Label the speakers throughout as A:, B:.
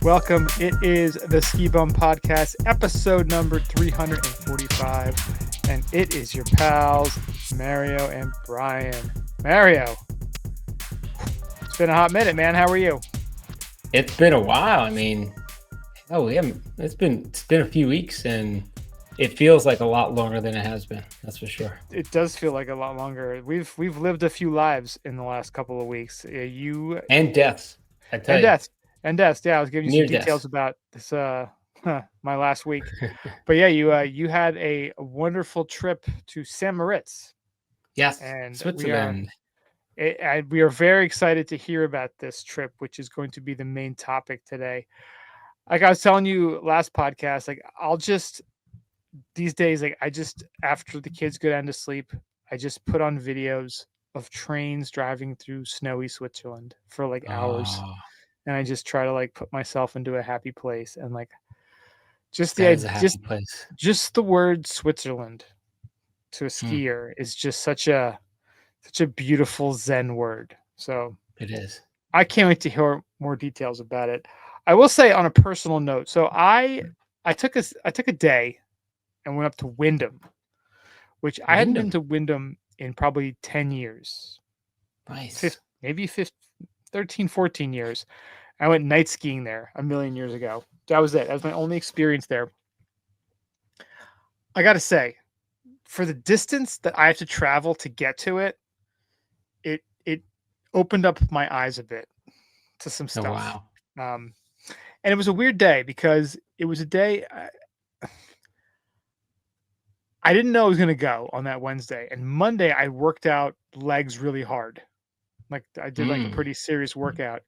A: Welcome. It is the Ski Bum Podcast, episode number 345, and it is your pals, Mario and Brian. Mario, it's been a hot minute, man. How are you?
B: It's been a while. It's been a few weeks, and it feels like a lot longer than it has been. That's for sure.
A: It does feel like a lot longer. We've lived a few lives in the last couple of weeks.
B: And deaths.
A: And deaths. Yeah, I was giving you some details about this. My last week, but yeah, you had a wonderful trip to St. Moritz.
B: Yes,
A: and
B: Switzerland.
A: We are very excited to hear about this trip, which is going to be the main topic today. Like I was telling you last podcast, like these days, after the kids go down to sleep, I just put on videos of trains driving through snowy Switzerland for hours. And I just try to put myself into a happy place, and just the word Switzerland to a skier is just such a beautiful Zen word. So
B: it is.
A: I can't wait to hear more details about it. I will say on a personal note, so I took a day and went up to Wyndham, which I hadn't been to Wyndham in probably 10 years.
B: Nice.
A: Maybe 13, 14 years. I went night skiing there a million years ago. That was it. That was my only experience there. I got to say, for the distance that I have to travel to get to it, it opened up my eyes a bit to some stuff.
B: Oh, wow.
A: And it was a weird day because it was a day I didn't know I was going to go on that Wednesday. And Monday, I worked out legs really hard. I did a pretty serious workout.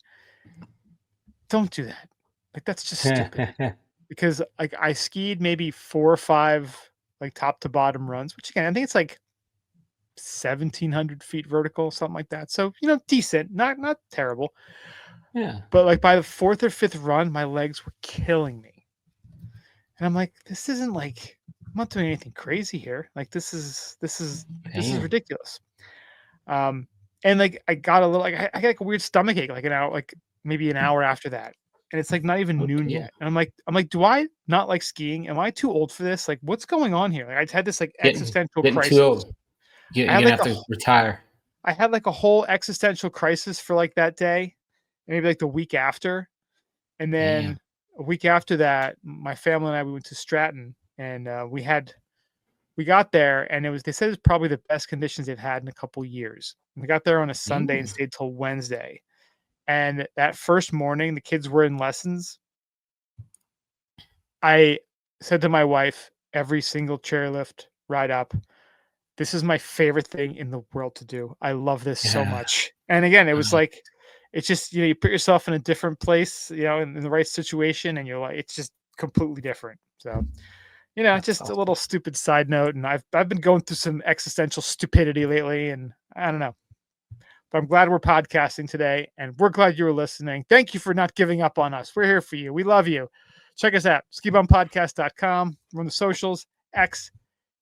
A: Don't do that. That's just stupid. Because I skied maybe 4 or 5 top to bottom runs, which again, I think it's 1,700 feet vertical, something like that. So, decent, not terrible.
B: Yeah.
A: But by the 4th or 5th run, my legs were killing me. And I'm like, this isn't I'm not doing anything crazy here. This is ridiculous. And I got a little I got a weird stomach ache maybe an hour after that. And it's not even noon yet. And I'm like, do I not like skiing? Am I too old for this? What's going on here? I had this existential crisis.
B: Too old. You're gonna have to retire.
A: I had a whole existential crisis for that day, and maybe the week after. And then a week after that, my family and I, we went to Stratton, and we got there, and they said it was probably the best conditions they've had in a couple years. We got there on a Sunday and stayed till Wednesday. And that first morning, the kids were in lessons. I said to my wife, every single chairlift ride up, this is my favorite thing in the world to do. I love this so much. And again, it was it's just, you put yourself in a different place, in the right situation, and you're it's just completely different. So, just a little stupid side note. And I've been going through some existential stupidity lately, and I don't know. But I'm glad we're podcasting today, and we're glad you were listening. Thank you for not giving up on us. We're here for you. We love you. Check us out, skibumpodcast.com. We're on the socials, X,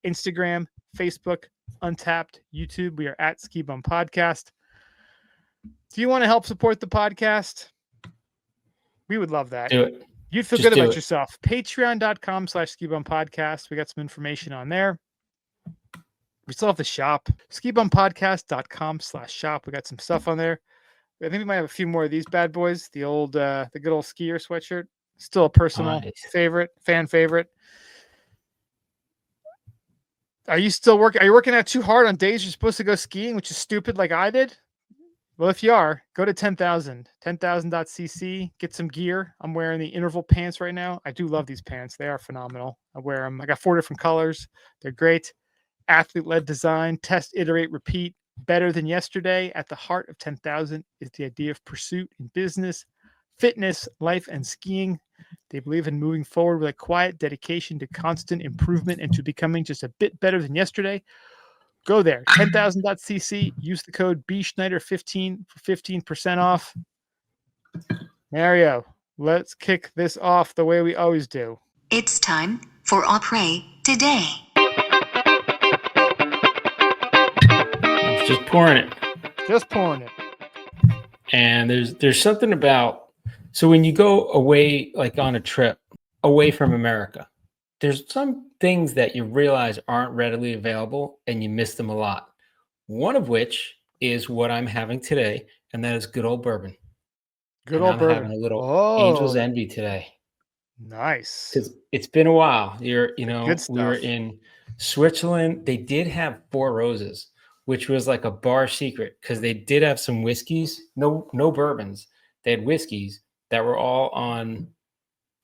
A: Instagram, Facebook, Untapped, YouTube. We are at Ski Bum Podcast. Do you want to help support the podcast? We would love that.
B: Do it.
A: You'd feel good about yourself. Patreon.com/Ski Bum Podcast. We got some information on there. We still have the shop, skibumpodcast.com/shop. We got some stuff on there. I think we might have a few more of these bad boys. The good old skier sweatshirt. Still a personal favorite, fan favorite. Are you working out too hard on days you're supposed to go skiing, which is stupid like I did? Well, if you are, go to 10,000.cc, get some gear. I'm wearing the interval pants right now. I do love these pants. They are phenomenal. I wear them. I got 4 different colors. They're great. Athlete-led design, test, iterate, repeat, better than yesterday. At the heart of 10,000 is the idea of pursuit in business, fitness, life, and skiing. They believe in moving forward with a quiet dedication to constant improvement and to becoming just a bit better than yesterday. Go there, 10,000.cc. Use the code BSchneider15 for 15% off. Mario, let's kick this off the way we always do.
C: It's time for Après Today.
B: Just pouring it.
A: Just pouring it.
B: And there's something about So when you go away, like on a trip away from America, there's some things that you realize aren't readily available and you miss them a lot. One of which is what I'm having today, and that is good old bourbon.
A: Good
B: And
A: old
B: I'm having
A: bourbon.
B: a little angel's
A: Oh,
B: envy today
A: nice.
B: because it's been a while.
A: The good
B: We were
A: stuff.
B: in Switzerland. They did have Four Roses, which was like a bar secret because they did have some whiskeys, no bourbons. They had whiskeys that were all on,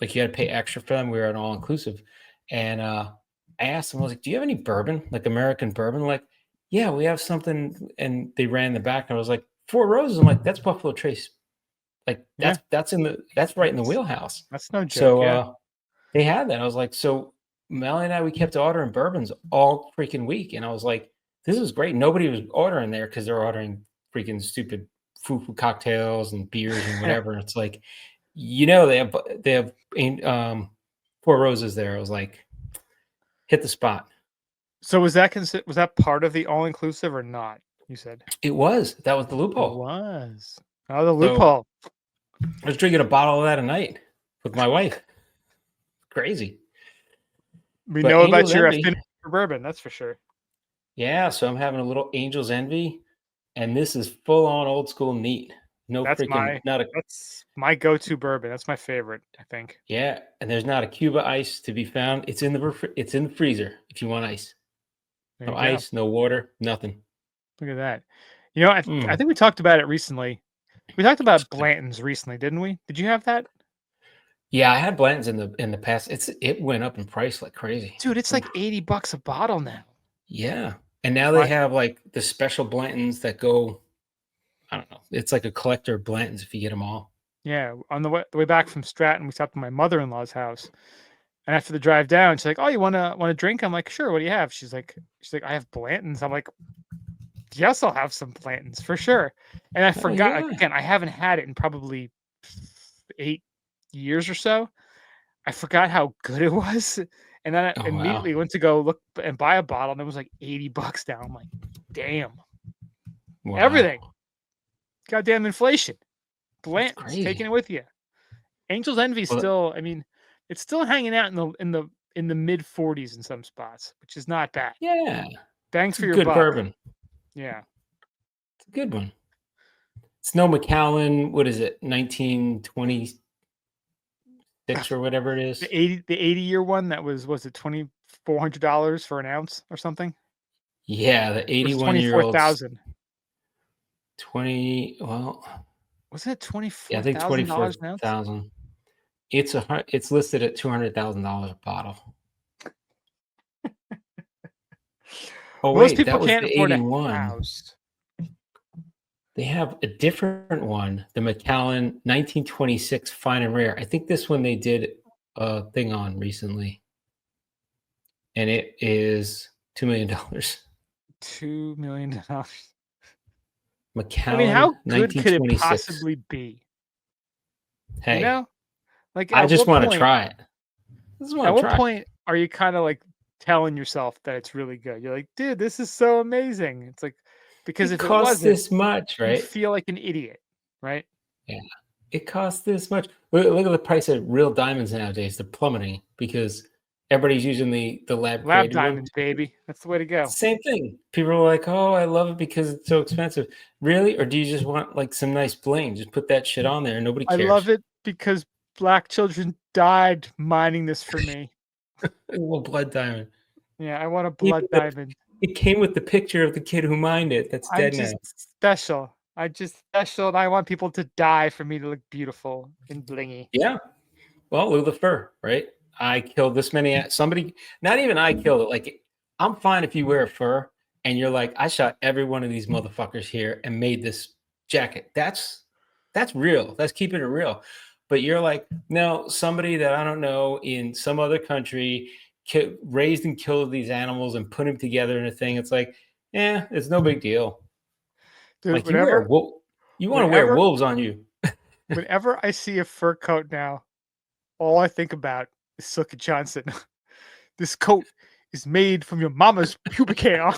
B: like you had to pay extra for them. We were at all inclusive. And I asked them, I was like, do you have any bourbon, like American bourbon? Like, yeah, we have something. And they ran the back. And I was like, Four Roses. I'm like, that's Buffalo Trace. Like
A: Yeah,
B: that's right in the wheelhouse.
A: that's no joke.
B: So
A: Yeah.
B: they had that. I was like, so Melly and I, we kept ordering bourbons all freaking week. And I was like, this is great. Nobody was ordering there because they're ordering freaking stupid foo cocktails and beers and whatever. And it's like, they have Four Roses there. I was like, hit the spot.
A: So was that part of the all inclusive or not? You said
B: That was the
A: it
B: loophole.
A: was. Oh, the
B: So
A: loophole.
B: I was drinking a bottle of that a night with my wife. Crazy.
A: We
B: But
A: know about
B: Angel's
A: your
B: Envy.
A: affinity for bourbon, that's for sure.
B: Yeah, so I'm having a little Angel's Envy, and this is full on old school neat. No
A: That's
B: freaking not a
A: that's my go-to bourbon. That's my favorite, I think.
B: yeah, and there's not a Cuba ice to be found. It's in the freezer if you want ice.
A: There
B: No
A: you go.
B: ice, no water, nothing.
A: Look at that. You know, I
B: Mm.
A: think we talked about it recently. We talked about Blanton's recently, didn't we? Did you have that?
B: Yeah, I had Blanton's in the past. It went up in price like crazy.
A: Dude, it's like $80 a bottle now.
B: Yeah, and now
A: Why-
B: they have like the special Blantons that go. I don't know. It's like a collector of Blantons if you get them all.
A: Yeah, on the way back from Stratton, we stopped at my mother-in-law's house. And after the drive down, she's like, "Oh, you want a drink?" I'm like, "Sure. What do you have?" She's like, "I have Blanton's." I'm like, "Yes, I'll have some Blanton's for sure." And I forgot, like,
B: yeah.
A: again, I haven't had it in probably 8 years or so. I forgot how good it was. And then I
B: Oh wow.
A: immediately went to go look and buy a bottle, and it was like $80 now. I'm like, damn.
B: Wow.
A: Everything. Goddamn inflation. Blanton's
B: crazy.
A: taking it with you. Angel's Envy
B: Well,
A: still, I mean, it's still hanging out in the mid 40s in some spots, which is not bad.
B: Yeah,
A: Thanks
B: it's
A: for
B: a
A: your
B: good
A: buck.
B: bourbon.
A: Yeah.
B: It's a good one. It's no Macallan. What is it? 1926 or whatever it is.
A: The 80-year one that was it $2,400 for an ounce or something?
B: Yeah, the
A: Or was it
B: 81-year-old
A: 24,000?
B: 20. Well,
A: Wasn't it
B: yeah, I think
A: $24,000 an ounce?
B: 24,000. It's listed at $200,000 a bottle. Oh
A: Most
B: wait,
A: people
B: that was
A: can't
B: the
A: afford a
B: 81.
A: house.
B: They have a different one, the Macallan 1926 Fine and Rare. I think this one they did a thing on recently, and it is $2 million.
A: $2 million.
B: Macallan,
A: I mean, how good could it
B: 1926.
A: possibly be?
B: Hey,
A: You know, like
B: I
A: at
B: just
A: what
B: want to
A: point?
B: try it.
A: At what point are you kind of like telling yourself that it's really good? You're like, dude, this is so amazing. It's like, because
B: It
A: if it
B: costs
A: wasn't,
B: this much,
A: you
B: right?
A: feel like an idiot, right?
B: Yeah, it costs this much. Look at the price of real diamonds nowadays. They're plummeting because everybody's using the lab
A: Lab
B: created one.
A: diamonds, baby. That's the way to go.
B: Same thing. People are like, "Oh, I love it because it's so expensive." Really? Or do you just want like some nice bling? Just put that shit on there and nobody
A: I
B: cares.
A: love it because black children died mining this for me.
B: A little blood diamond.
A: Yeah, I want a blood diamond.
B: It came with the picture of the kid who mined it. That's
A: I'm
B: dead
A: just
B: now.
A: special. I'm just special, and I want people to die for me to look beautiful and blingy.
B: Yeah. Well, look at the fur, right? I killed this many. Somebody, not even I killed it. Like, I'm fine if you wear a fur and you're like, I shot every one of these motherfuckers here and made this jacket. That's real. That's keeping it real. But you're like, no, somebody that I don't know in some other country raised and killed these animals and put them together in a thing. It's like, yeah, it's no big deal.
A: Dude,
B: Like you want to wear wolves on you.
A: Whenever I see a fur coat now, all I think about is Silky Johnson. This coat is made from your mama's pubic hair.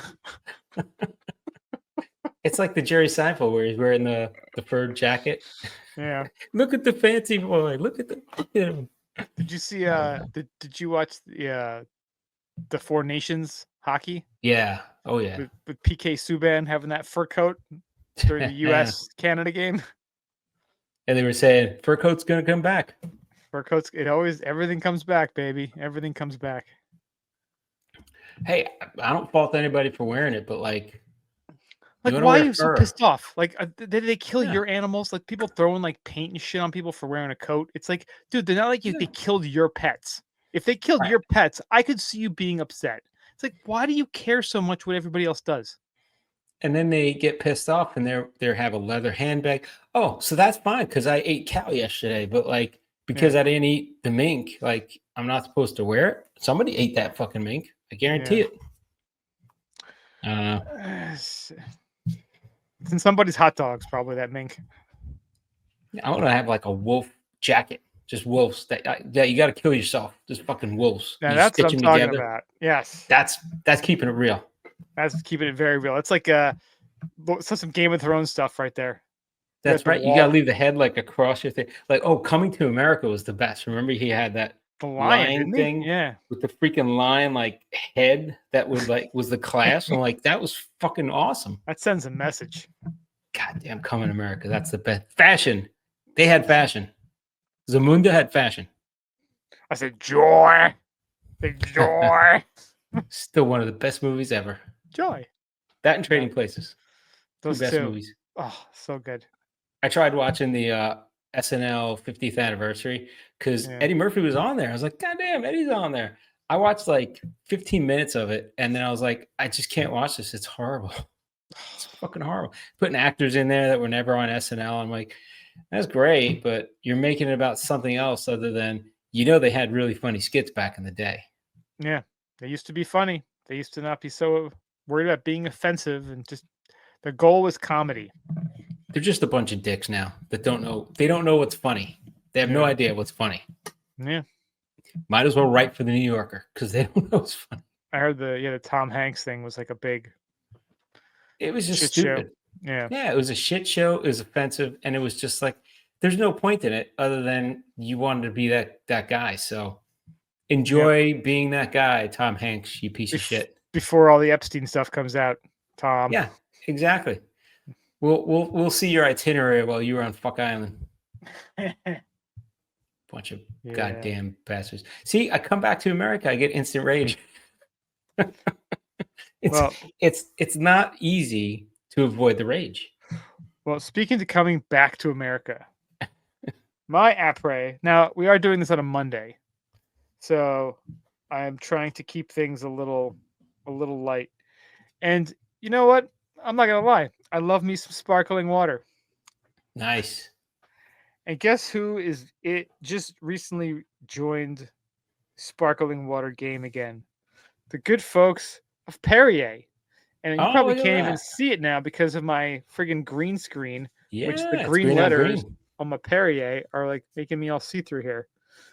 B: It's like the Jerry Seinfeld where he's wearing the fur jacket.
A: Yeah.
B: Look at the fancy boy. Look at him.
A: Did you see? Did you watch the Four Nations hockey
B: Yeah. Oh yeah.
A: with PK Subban having that fur coat during the U.S. Canada game?
B: And they were saying fur coat's gonna come back.
A: Fur coats. Everything comes back, baby. Everything comes back.
B: Hey, I don't fault anybody for wearing it, but like
A: Why are you so pissed off? Like, did they kill
B: Yeah.
A: your animals? Like, people throwing like paint and shit on people for wearing a coat. It's like, dude, they're not like they
B: Yeah.
A: killed your pets. If they killed
B: Right.
A: your pets, I could see you being upset. It's like, why do you care so much what everybody else does?
B: And then they get pissed off and they have a leather handbag. Oh, so that's fine because I ate cow yesterday, but like because I didn't eat the mink, like I'm not supposed to wear it. Somebody ate that fucking mink. I guarantee it. I don't know.
A: It's in somebody's hot dogs, probably that mink.
B: I want to have like a wolf jacket, just wolves that you got to kill yourself. Just fucking wolves.
A: Now
B: You
A: that's what
B: stitch
A: I'm
B: them
A: talking
B: together.
A: about. Yes,
B: That's keeping it real.
A: that's keeping it very real. It's like some Game of Thrones stuff right there.
B: That's
A: the
B: right. You
A: wall.
B: got to leave the head like across your thing. Like, oh, Coming to America was the best. Remember he had that
A: The lion
B: thing,
A: yeah,
B: with the freaking lion like head that would like was the class. I'm like, that was fucking awesome.
A: that sends a message.
B: Goddamn, Coming to America. That's the best. Fashion. They had fashion. Zamunda had fashion.
A: I said joy, big joy,
B: Still one of the best movies ever.
A: joy.
B: That and Trading Places.
A: Those
B: Two best
A: two.
B: movies.
A: Oh, so good.
B: I tried watching the SNL 50th anniversary because
A: Yeah.
B: Eddie Murphy was on there. I was like, God damn, Eddie's on there. I watched like 15 minutes of it, and then I was like, I just can't watch this. It's horrible. It's fucking horrible. Putting actors in there that were never on SNL. I'm like, that's great, but you're making it about something else other than, they had really funny skits back in the day.
A: Yeah, they used to be funny. They used to not be so worried about being offensive, and just the goal was comedy.
B: They're just a bunch of dicks now that don't know. They don't know what's funny. They have no idea what's funny.
A: Yeah,
B: Might as well write for the New Yorker because they don't know what's funny.
A: I heard the Tom Hanks thing was like a big
B: It was just
A: shit
B: stupid.
A: show. Yeah,
B: it was a shit show. It was offensive, and it was just like there's no point in it other than you wanted to be that guy. So enjoy being that guy, Tom Hanks. You piece of shit.
A: Before all the Epstein stuff comes out, Tom.
B: Yeah, exactly. We'll see your itinerary while you were on Fuck Island. Bunch of goddamn bastards. See, I come back to America, I get instant rage. It's not easy to avoid the rage.
A: Well, speaking to coming back to America, my après. Now we are doing this on a Monday, so I'm trying to keep things a little light. And you know what? I'm not gonna lie. I love me some sparkling water.
B: Nice.
A: And guess who just recently joined sparkling water game again? The good folks of Perrier. And you probably can't even see it now because of my friggin' green screen, which the green letters on my Perrier are like making me all see-through here.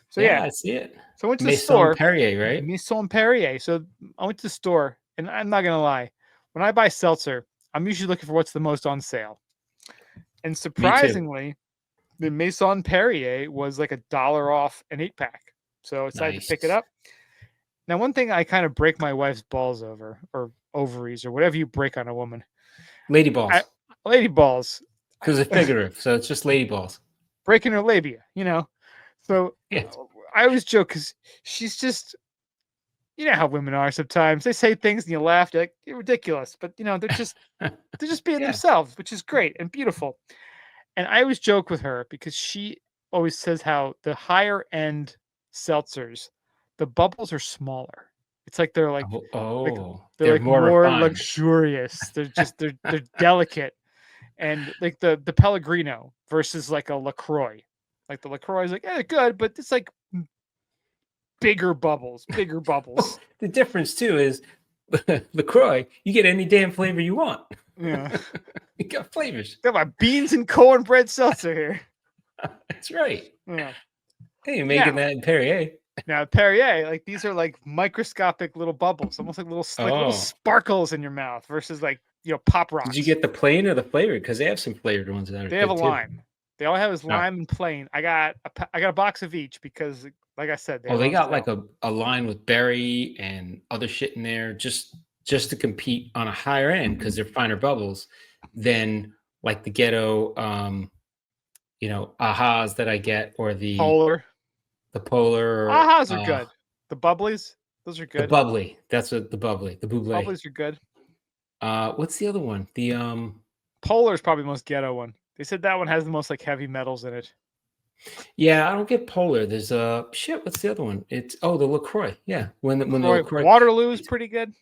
A: So
B: I see it.
A: So I went to the store.
B: Perrier, right?
A: Maison Perrier. So I went to the store, and I'm not gonna lie. When I buy seltzer, I'm usually looking for what's the most on sale. And surprisingly, the Maison Perrier was like $1 off an 8-pack. So I decided to pick it up. Now, one thing I kind of break my wife's balls over, or ovaries, or whatever you break on a woman.
B: Lady balls.
A: Lady balls.
B: Because it's figurative, so it's just lady balls.
A: Breaking her labia, So I always joke because she's just, you know how women are sometimes. They say things and you laugh, you're like, you're ridiculous. But they're just being themselves, which is great and beautiful. And I always joke with her because she always says how the higher end seltzers, the bubbles are smaller. It's like they're like they're like more luxurious. They're delicate. And like the Pellegrino versus like a LaCroix. Like the LaCroix is like, they're good, but it's like bigger bubbles.
B: The difference too is LaCroix, you get any damn flavor you want.
A: Yeah.
B: You got flavors.
A: Got my beans and cornbread seltzer here.
B: That's right.
A: Yeah.
B: Hey, you're making that in Perrier.
A: Now Perrier, like these are like microscopic little bubbles, almost like little sparkles in your mouth versus like Pop Rocks.
B: Did you get the plain or the flavored? Because they have some flavored ones out there.
A: They have a lime. They all have is
B: No.
A: lime and plain. I got a box of each because, like I said,
B: Oh, they
A: on
B: got
A: sale.
B: like a line with berry and other shit in there just to compete on a higher end because they're finer bubbles than like the ghetto ahas that I get or
A: Polar.
B: the polar
A: Ahas are good. The bubblies, those are
B: the
A: good.
B: bubbly. That's what the bubbly, the buble.
A: Bubblies are good.
B: What's the other one? The
A: Polar is probably the most ghetto one. They said that one has the most like heavy metals in it.
B: yeah, I don't get polar. There's shit, what's the other one? It's the LaCroix. Yeah. When the LaCroix
A: Waterloo is pretty good.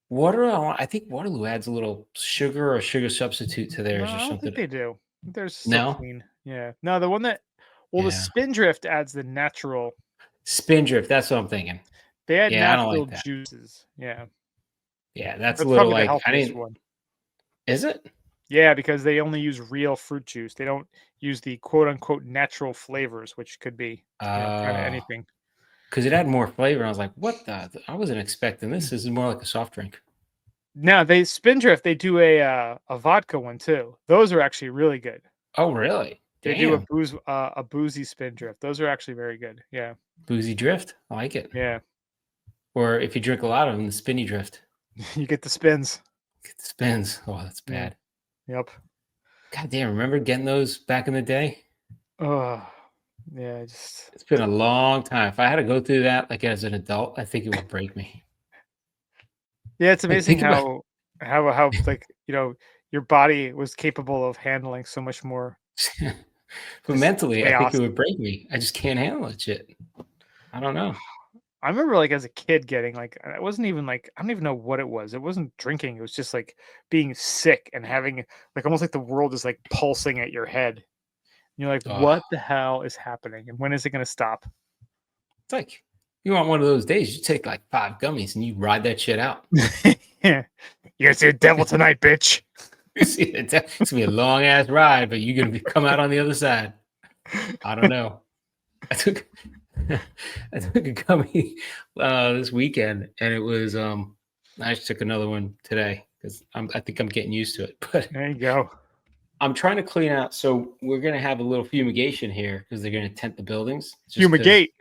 B: Waterloo, I think Waterloo adds a little sugar or sugar substitute to
A: No,
B: theirs or
A: I don't
B: something.
A: think they do. There's so
B: No?
A: clean. Yeah. No, the one that the
B: Yeah.
A: Spindrift adds the natural.
B: Spindrift, that's what I'm thinking.
A: They add
B: Yeah, I don't
A: natural
B: like that.
A: juices. Yeah.
B: Yeah, that's a
A: That's
B: little
A: probably the
B: like I
A: healthiest
B: didn't.
A: one.
B: Is it?
A: Yeah, because they only use real fruit juice. They don't use the quote unquote natural flavors, which could be kind of anything.
B: Because it had more flavor. I was like, what the? I wasn't expecting this. This is more like a soft drink.
A: Now they Spindrift, they do a vodka one too. Those are actually really good.
B: Oh, really?
A: They
B: Damn.
A: do a boozy Spindrift. Those are actually very good. Yeah.
B: Boozy drift. I like it.
A: Yeah.
B: Or if you drink a lot of them, the spinny drift.
A: You get the spins.
B: Get the spins. Oh, that's bad.
A: Yep.
B: God damn, remember getting those back in the day?
A: Oh, yeah.
B: It's been a long time. If I had to go through that like as an adult, I think it would break me.
A: Yeah, it's amazing
B: think about-
A: how like your body was capable of handling so much more.
B: But mentally, I think
A: chaos.
B: it would break me. I just can't handle that shit. I don't know.
A: I remember like as a kid getting like it wasn't even like I don't even know what it was. It wasn't drinking. It was just like being sick and having like almost like the world is like pulsing at your head. And you're like,
B: Ugh.
A: what the hell is happening? And when is it going to stop?
B: It's like you want one of those days, you take like 5 gummies and you ride that shit out.
A: Yeah, you're gonna see the devil tonight, bitch.
B: It's gonna be a long ass ride, but you're gonna come out on the other side. I don't know. I took a gummy this weekend, and it was I just took another one today because I think I'm getting used to it. But
A: There you go.
B: I'm trying to clean out. So we're gonna have a little fumigation here because they're gonna tent the buildings.
A: Fumigate.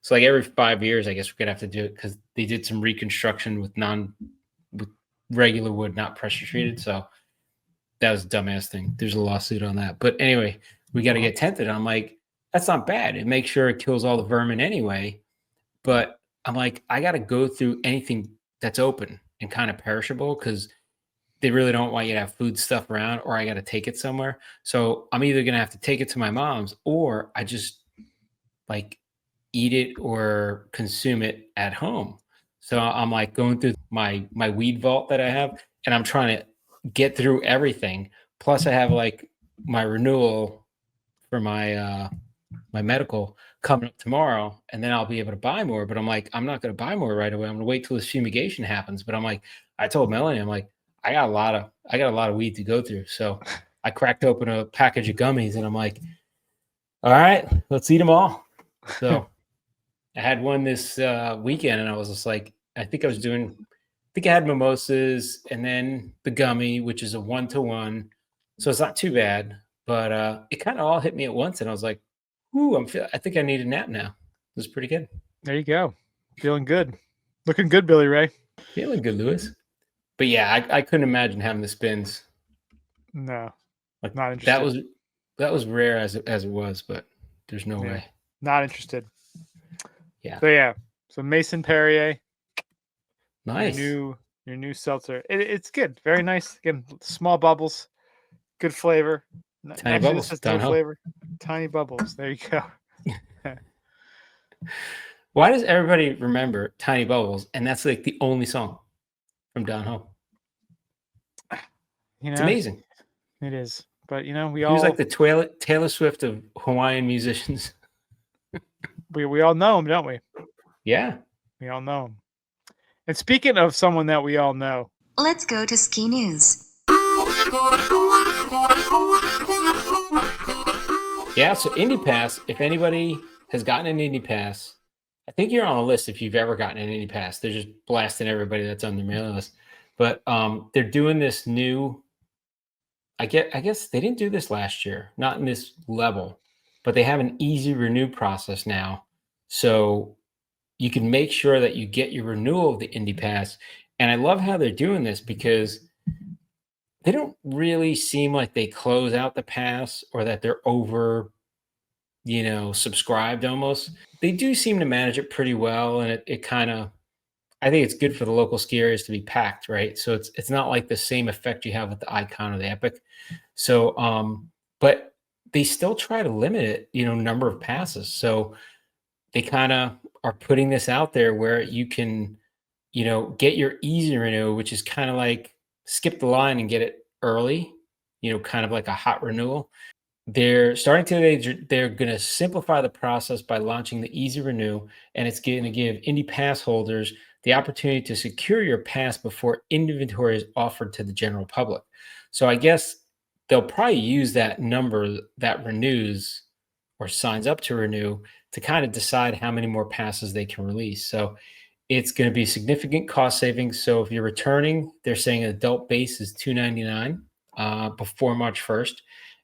B: So like every 5 years, I guess we're gonna have to do it because they did some reconstruction with regular wood, not pressure treated. So that was a dumbass thing. There's a lawsuit on that. But anyway, we got to get tented. I'm like, that's not bad. It makes sure it kills all the vermin anyway. But I'm like, I got to go through anything that's open and kind of perishable because they really don't want you to have food stuff around, or I got to take it somewhere. So I'm either going to have to take it to my mom's, or I just like eat it or consume it at home. So I'm like going through my weed vault that I have, and I'm trying to get through everything. Plus I have like my renewal for my my medical coming up tomorrow, and then I'll be able to buy more. But I'm like, I'm not going to buy more right away. I'm going to wait till this fumigation happens. But I'm like, I told Melanie, I'm like, I got a lot of weed to go through. So I cracked open a package of gummies, and I'm like, all right, let's eat them all. So I had one this weekend, and I was just like, I think I had mimosas and then the gummy, which is a 1-to-1. So it's not too bad, but it kind of all hit me at once. And I was like, ooh, I think I need a nap now. It was pretty good.
A: There you go. Feeling good. Looking good, Billy Ray.
B: Feeling good, Lewis. But yeah, I couldn't imagine having the spins.
A: No,
B: Like
A: not interested.
B: That was rare as it was, but there's no way.
A: Not interested.
B: Yeah.
A: So Mason Perrier.
B: Nice.
A: Your new seltzer. It's good. Very nice. Again, small bubbles. Good flavor.
B: Tiny bubbles.
A: This has no flavor. Tiny bubbles. There you go.
B: Why does everybody remember Tiny Bubbles? And that's like the only song from Down Home. It's amazing.
A: It is. But he
B: was like the Taylor Swift of Hawaiian musicians.
A: we all know him, don't we?
B: Yeah.
A: We all know him. And speaking of someone that we all know,
C: let's go to ski news.
B: Yeah, so Indy Pass, if anybody has gotten an Indy Pass, I think you're on a list if you've ever gotten an Indy Pass. They're just blasting everybody that's on their mailing list. But they're doing this new I guess they didn't do this last year, not in this level, but they have an easy renew process now. So you can make sure that you get your renewal of the Indy Pass. And I love how they're doing this because they don't really seem like they close out the pass or that they're over, subscribed almost. They do seem to manage it pretty well, and it kind of, I think it's good for the local ski areas to be packed, right? So it's not like the same effect you have with the Icon or the Epic. So but they still try to limit it, number of passes. So they kind of are putting this out there where you can, get your easy renew, which is kind of like skip the line and get it early, kind of like a hot renewal. They're starting today. They're going to simplify the process by launching the Easy Renew, and it's going to give Indy Pass holders the opportunity to secure your pass before inventory is offered to the general public. So I guess they'll probably use that number that renews or signs up to renew to kind of decide how many more passes they can release. So it's going to be significant cost savings. So if you're returning, they're saying an adult base is $299 before March 1st.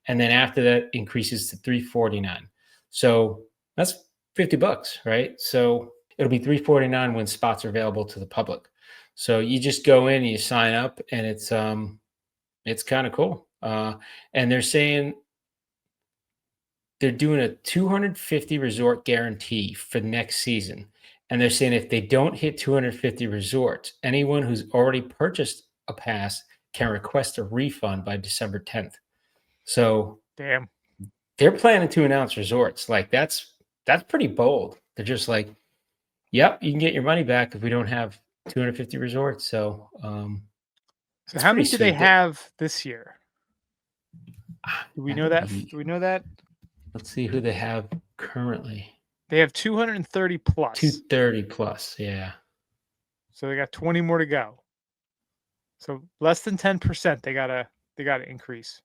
B: And then after that increases to $349. So that's $50, right? So it'll be $349 when spots are available to the public. So you just go in and you sign up, and it's kind of cool. And they're saying they're doing a 250 resort guarantee for next season. And they're saying if they don't hit 250 resorts, anyone who's already purchased a pass can request a refund by December 10th. So
A: damn,
B: they're planning to announce resorts. Like that's pretty bold. They're just like, yep, you can get your money back if we don't have 250 resorts. So,
A: so how many do they have this year? Do we know that? Do we know that?
B: Let's see who they have currently.
A: They have 230 plus.
B: 230 plus, yeah.
A: So they got 20 more to go. So less than 10%. They gotta increase.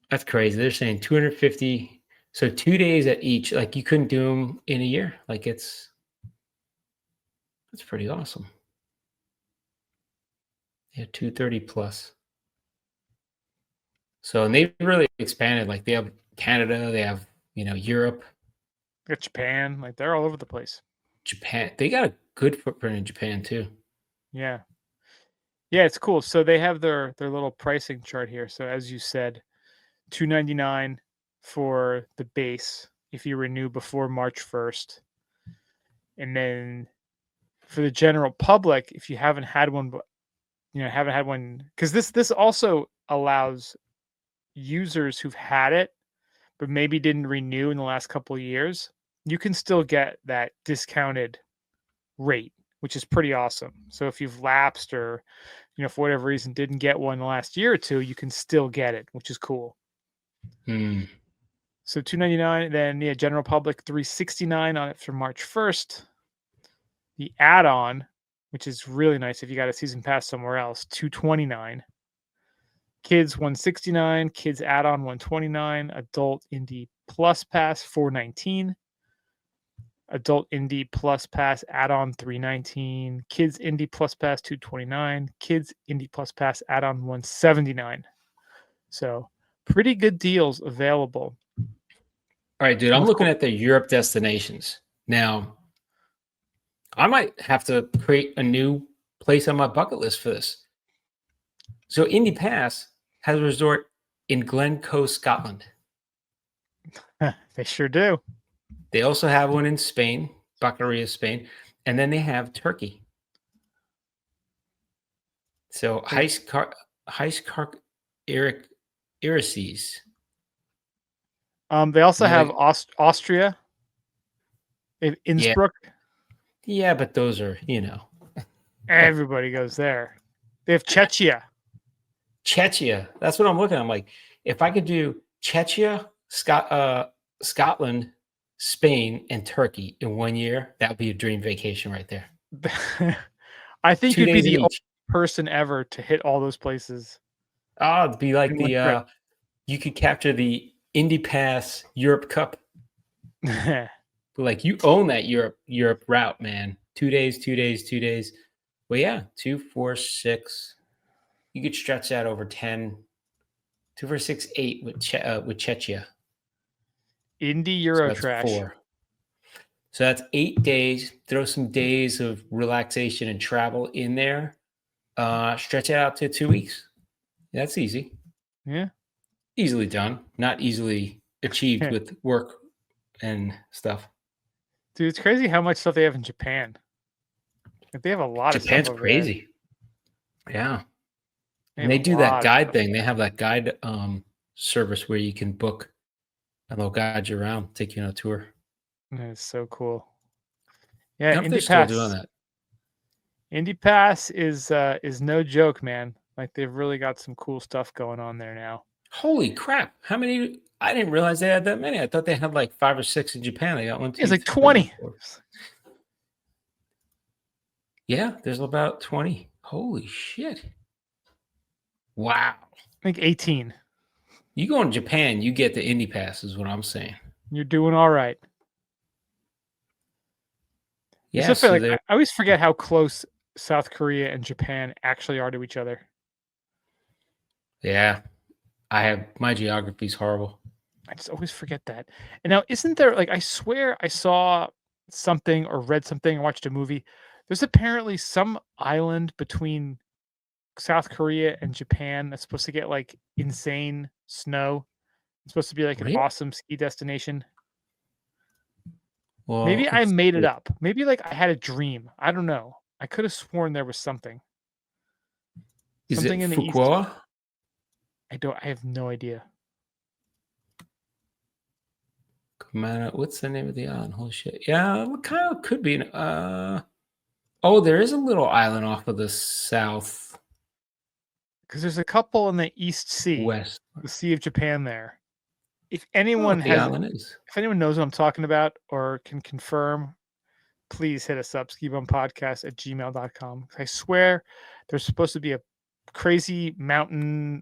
A: That's
B: crazy. They're saying 250. So 2 days at each. Like you couldn't do them in a year. Like that's pretty awesome. Yeah, 230 plus. So, and they've really expanded. Like they have Canada, they have, Europe.
A: They got Japan. Like they're all over the place.
B: Japan. They got a good footprint in Japan too.
A: Yeah. Yeah, it's cool. So they have their little pricing chart here. So as you said, $299 for the base if you renew before March 1st. And then for the general public, if you haven't had one, because this also allows users who've had it but maybe didn't renew in the last couple of years, you can still get that discounted rate, which is pretty awesome. So if you've lapsed or, for whatever reason didn't get one the last year or two, you can still get it, which is cool. So $299, then general public $369 on it for March 1st. The add-on, which is really nice if you got a season pass somewhere else, $229. Kids $169, kids add-on $129, adult Indy Plus Pass $419, adult Indy Plus Pass add-on $319, kids Indy Plus Pass $229, kids Indy Plus Pass add-on $179. So pretty good deals available.
B: All right, dude, I'm looking at the Europe destinations. Now, I might have to create a new place on my bucket list for this. So Indy Pass has a resort in Glencoe, Scotland.
A: They sure do.
B: They also have one in Spain, Baccaria, Spain, and then they have Turkey. So Heiskark Irises.
A: They also have Austria, Innsbruck.
B: Yeah, but those are,
A: Everybody goes there. They have Czechia. That's what I'm looking at. I'm like, if I could do Czechia, Scotland, Spain, and Turkey in 1 year, that would be a dream vacation right there. I think you'd be the only person ever to hit all those places.
B: Oh, it'd be like you could capture the Indy Pass Europe Cup. Like you own that Europe route, man. 2 days. Well, yeah, 2, 4, 6. you could stretch that over 10, 2 for 6, 8 with Czechia.
A: Indie
B: So
A: Euro
B: that's
A: trash.
B: 4. So that's 8 days. Throw some days of relaxation and travel in there. Stretch it out to 2 weeks. That's easy.
A: Yeah.
B: Easily done. Not easily achieved with work and stuff.
A: Dude, it's crazy how much stuff they have in Japan. Like, they have a lot of
B: Japan's
A: stuff over
B: crazy. Yeah.
A: there.
B: And they
A: have a
B: do
A: lot
B: that
A: of
B: guide
A: stuff.
B: thing. They have that guide service where you can book and they'll guide you around, take you on a tour.
A: That is so cool.
B: I
A: Yeah,
B: wonder if they're
A: Indie
B: still
A: Pass.
B: doing that.
A: Indie Pass is no joke, man. Like, they've really got some cool stuff going on there now.
B: Holy crap. How many? I didn't realize they had that many. I thought they had like 5 or 6 in Japan. They got 1, 2,
A: It's like
B: 3,
A: 20.
B: 4. Yeah, there's about 20. Holy shit. Wow.
A: I think 18.
B: You go in Japan, you get the Indie Pass, is what I'm saying.
A: You're doing all right.
B: Yeah,
A: So
B: so
A: I always forget how close South Korea and Japan actually are to each other.
B: yeah. My geography's horrible.
A: I just always forget that. And now, isn't there, like, I swear I saw something or read something, or watched a movie. There's apparently some island between South Korea and Japan that's supposed to get like insane snow. It's supposed to be like an
B: Really?
A: awesome ski destination.
B: Well,
A: Maybe I
B: let's
A: made it
B: see.
A: up. Maybe like I had a dream. I don't know. I could have sworn there was something.
B: Is
A: Something
B: it
A: in the east.
B: Fukuoka?
A: I have no idea.
B: What's the name of the island? Holy shit. Yeah, what kind of could be there is a little island off of the south
A: Because there's a couple in the East Sea,
B: west.
A: the Sea of Japan there. If
B: I don't know
A: anyone
B: what the
A: has,
B: island is.
A: if anyone knows what I'm talking about or can confirm, please hit us up, skibumpodcast@gmail.com. I swear there's supposed to be a crazy mountain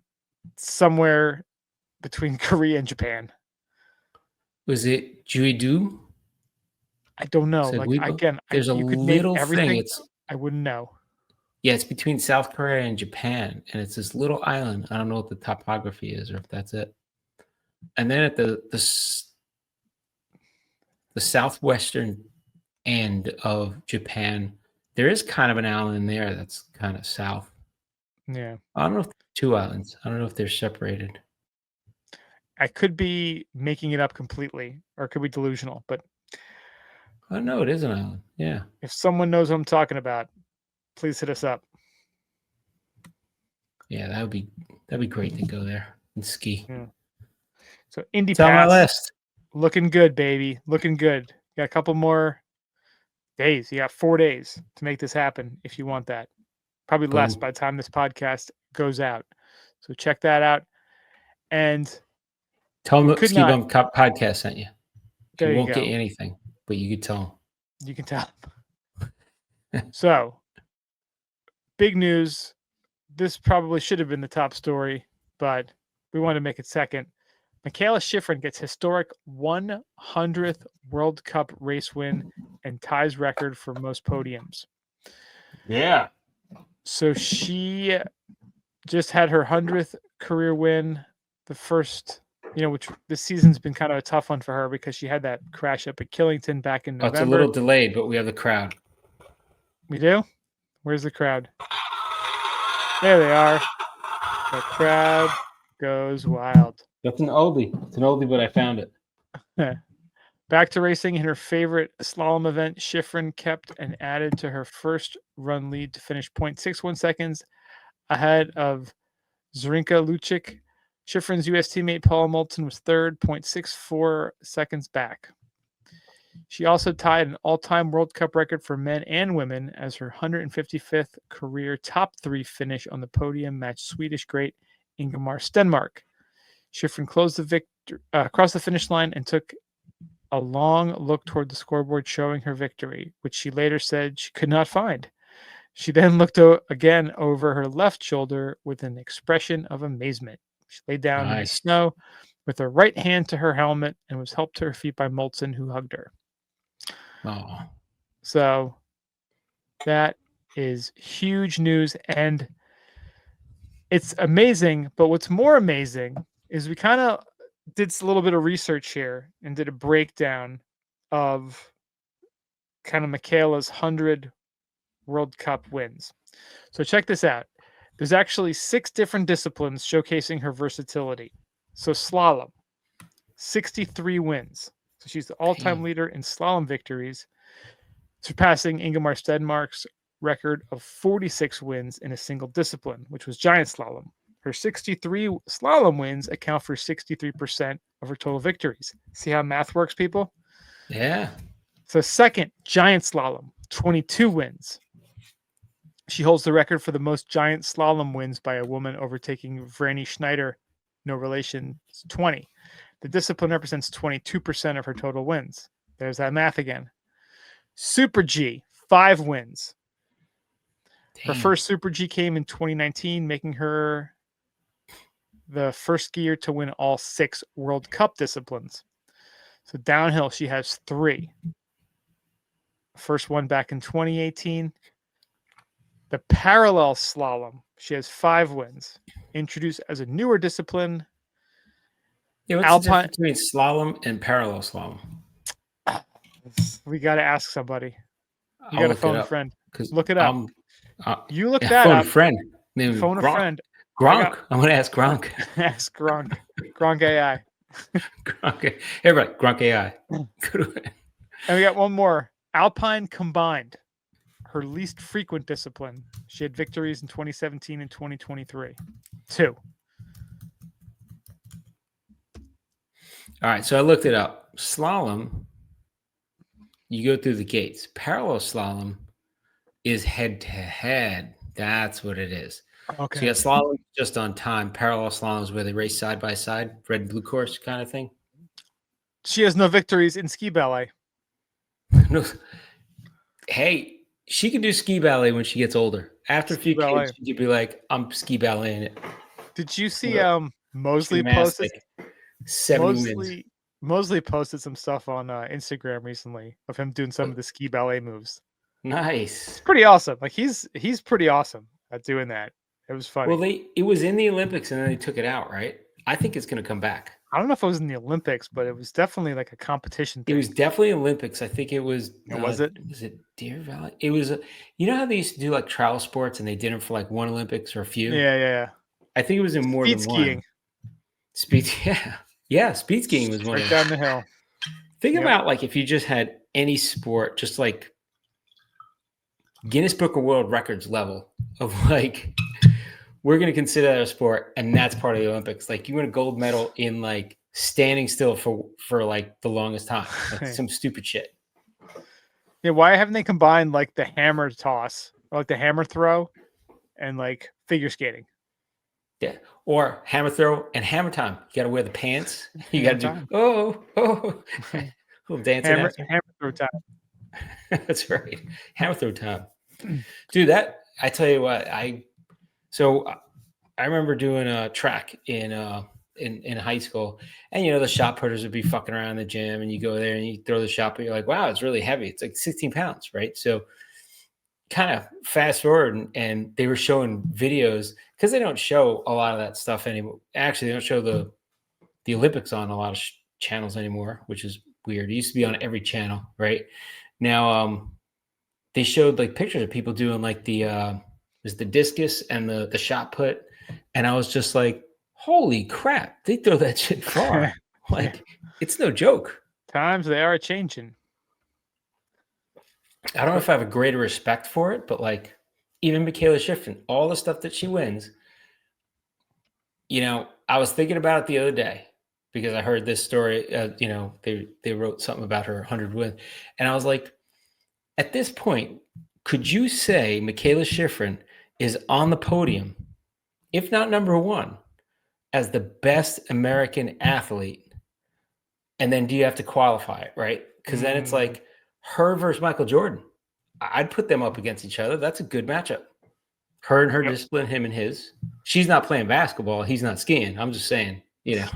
A: somewhere between Korea and Japan.
B: Was it Juidu?
A: I don't know.
B: Said
A: Like,
B: we
A: again,
B: there's a
A: you could name
B: little thing.
A: everything. I wouldn't know.
B: Yeah, it's between South Korea and Japan, and it's this little island. I don't know what the topography is or if that's it. And then at the southwestern end of Japan, there is kind of an island there that's kind of south.
A: Yeah.
B: I don't know if there's 2 islands. I don't know if they're separated.
A: I could be making it up completely, or it could be delusional, but
B: Oh no, it is an island. Yeah.
A: if someone knows what I'm talking about, please hit us up.
B: Yeah, that'd be great to go there and ski.
A: Yeah. So Indie
B: It's on my
A: Pass,
B: list.
A: looking good, baby. Looking good. Got a couple more days. You got 4 days to make this happen if you want that. Probably less
B: Boom.
A: by the time this podcast goes out. So check that out. And
B: Tell them
A: could
B: Ski
A: not-
B: Bump Podcast sent you.
A: there
B: You
A: you
B: won't
A: go.
B: get you anything, but you could tell them.
A: You can tell. So, big news. This probably should have been the top story, but we want to make it second. Michaela Schifrin gets historic 100th World Cup race win and ties record for most podiums.
B: Yeah.
A: So she just had her 100th career win. The first, which this season's been kind of a tough one for her because she had that crash up at Killington back in November.
B: It's a little delayed, but we have the crowd.
A: We do? Where's the crowd? There they are. The crowd goes wild.
B: That's an oldie. It's an oldie, but I found it.
A: Back to racing in her favorite slalom event, Schifrin kept and added to her first run lead to finish 0.61 seconds ahead of Zrinka Lucic. Schifrin's U.S. teammate Paula Moulton was third, 0.64 seconds back. She also tied an all-time World Cup record for men and women as her 155th career top 3 finish on the podium matched Swedish great Ingemar Stenmark. Schifrin closed across the finish line and took a long look toward the scoreboard showing her victory, which she later said she could not find. She then looked again over her left shoulder with an expression of amazement. She lay down in the snow with her right hand to her helmet and was helped to her feet by Moulton, who hugged her.
B: Oh.
A: So that is huge news. And It's amazing, but what's more amazing is we kind of did a little bit of research here and did a breakdown of kind of Michaela's 100 World Cup wins. So check this out. There's actually 6 different disciplines showcasing her versatility. So slalom, 63 wins. So she's the all-time
B: Damn.
A: leader in slalom victories, surpassing Ingemar Stenmark's record of 46 wins in a single discipline, which was giant slalom. Her 63 slalom wins account for 63% of her total victories. See how math works, people?
B: Yeah.
A: So second, giant slalom, 22 wins. She holds the record for the most giant slalom wins by a woman, overtaking Vreni Schneider, no relation, 20. The discipline represents 22% of her total wins. There's that math again. Super G, 5 wins. Her
B: Damn.
A: first Super G came in 2019, making her the first skier to win all 6 World Cup disciplines. So downhill, she has 3. First one back in 2018. The parallel slalom, she has 5 wins. Introduced as a newer discipline.
B: Yeah, what's
A: Alpine-
B: the difference between slalom and parallel slalom?
A: We got to ask somebody. You
B: I'll
A: got to
B: look it
A: phone a
B: up,
A: friend.
B: 'cause
A: Look it up. You look
B: yeah,
A: that
B: phone
A: up.
B: a friend named
A: Phone a
B: Gronk.
A: friend.
B: Gronk. I'm going to ask Gronk.
A: Ask Gronk. Gronk AI.
B: Gronk. Everybody, Gronk AI.
A: And we got one more. Alpine combined. Her least frequent discipline. She had victories in 2017 and 2023. 2.
B: All right, so I looked it up. Slalom, you go through the gates. Parallel slalom is head to head. That's what it is.
A: Okay.
B: So you got slalom just on time. Parallel slalom is where they race side by side, red and blue course kind of thing.
A: She has no victories in ski ballet.
B: No. Hey, she can do ski ballet when she gets older. After a few
A: ballet.
B: kids, she'd be like, I'm ski balleting it.
A: Did you see Mosley
B: Gymnastic,
A: posted
B: 70 wins.
A: Mosley posted some stuff on Instagram recently of him doing some of the ski ballet moves.
B: Nice.
A: It's pretty awesome. Like he's pretty awesome at doing that. It was funny.
B: Well, it was in the Olympics and then they took it out, right? I think it's going to come back.
A: I don't know if it was in the Olympics, but it was definitely like a competition thing.
B: It was definitely Olympics. I think it was.
A: Was it?
B: Was it Deer Valley? It was. You know how they used to do like travel sports and they did them for like one Olympics or a few?
A: Yeah.
B: I think it was in more
A: Speed
B: than
A: skiing.
B: one. Speed, yeah. Speed skiing was one.
A: Right down the hill.
B: Think about like if you just had any sport, just like Guinness Book of World Records level of like, we're going to consider that a sport, and that's part of the Olympics. Like you win a gold medal in like standing still for like the longest time, like some stupid shit.
A: Yeah, why haven't they combined like the hammer toss or like the hammer throw and like figure skating?
B: Yeah, or hammer throw and hammer time. You got to wear the pants. You got to
A: Hammer
B: do little dancing.
A: Hammer throw time.
B: That's right, hammer throw time, dude. That I tell you what, I remember doing a track in high school, and you know the shot putters would be fucking around in the gym, and you go there and you throw the shot, but you're like, wow, it's really heavy. It's like 16 pounds, right? So kind of fast forward, and they were showing videos because they don't show a lot of that stuff anymore. Actually, they don't show the Olympics on a lot of channels anymore, which is weird. It used to be on every channel, right? Now, they showed like pictures of people doing like the discus and the shot put, and I was just like, holy crap, they throw that shit far. Like, it's no joke.
A: Times they are changing.
B: I don't know if I have a greater respect for it, but like even Michaela Schifrin, all the stuff that she wins, you know, I was thinking about it the other day because I heard this story. You know, they wrote something about her 100 win, and I was like, at this point, could you say Michaela Schifrin is on the podium, if not number one, as the best American athlete? And then do you have to qualify it, right? Because then it's like her versus Michael Jordan. I'd put them up against each other. That's a good matchup. Her and her discipline, him and his. She's not playing basketball. He's not skiing. I'm just saying, you know.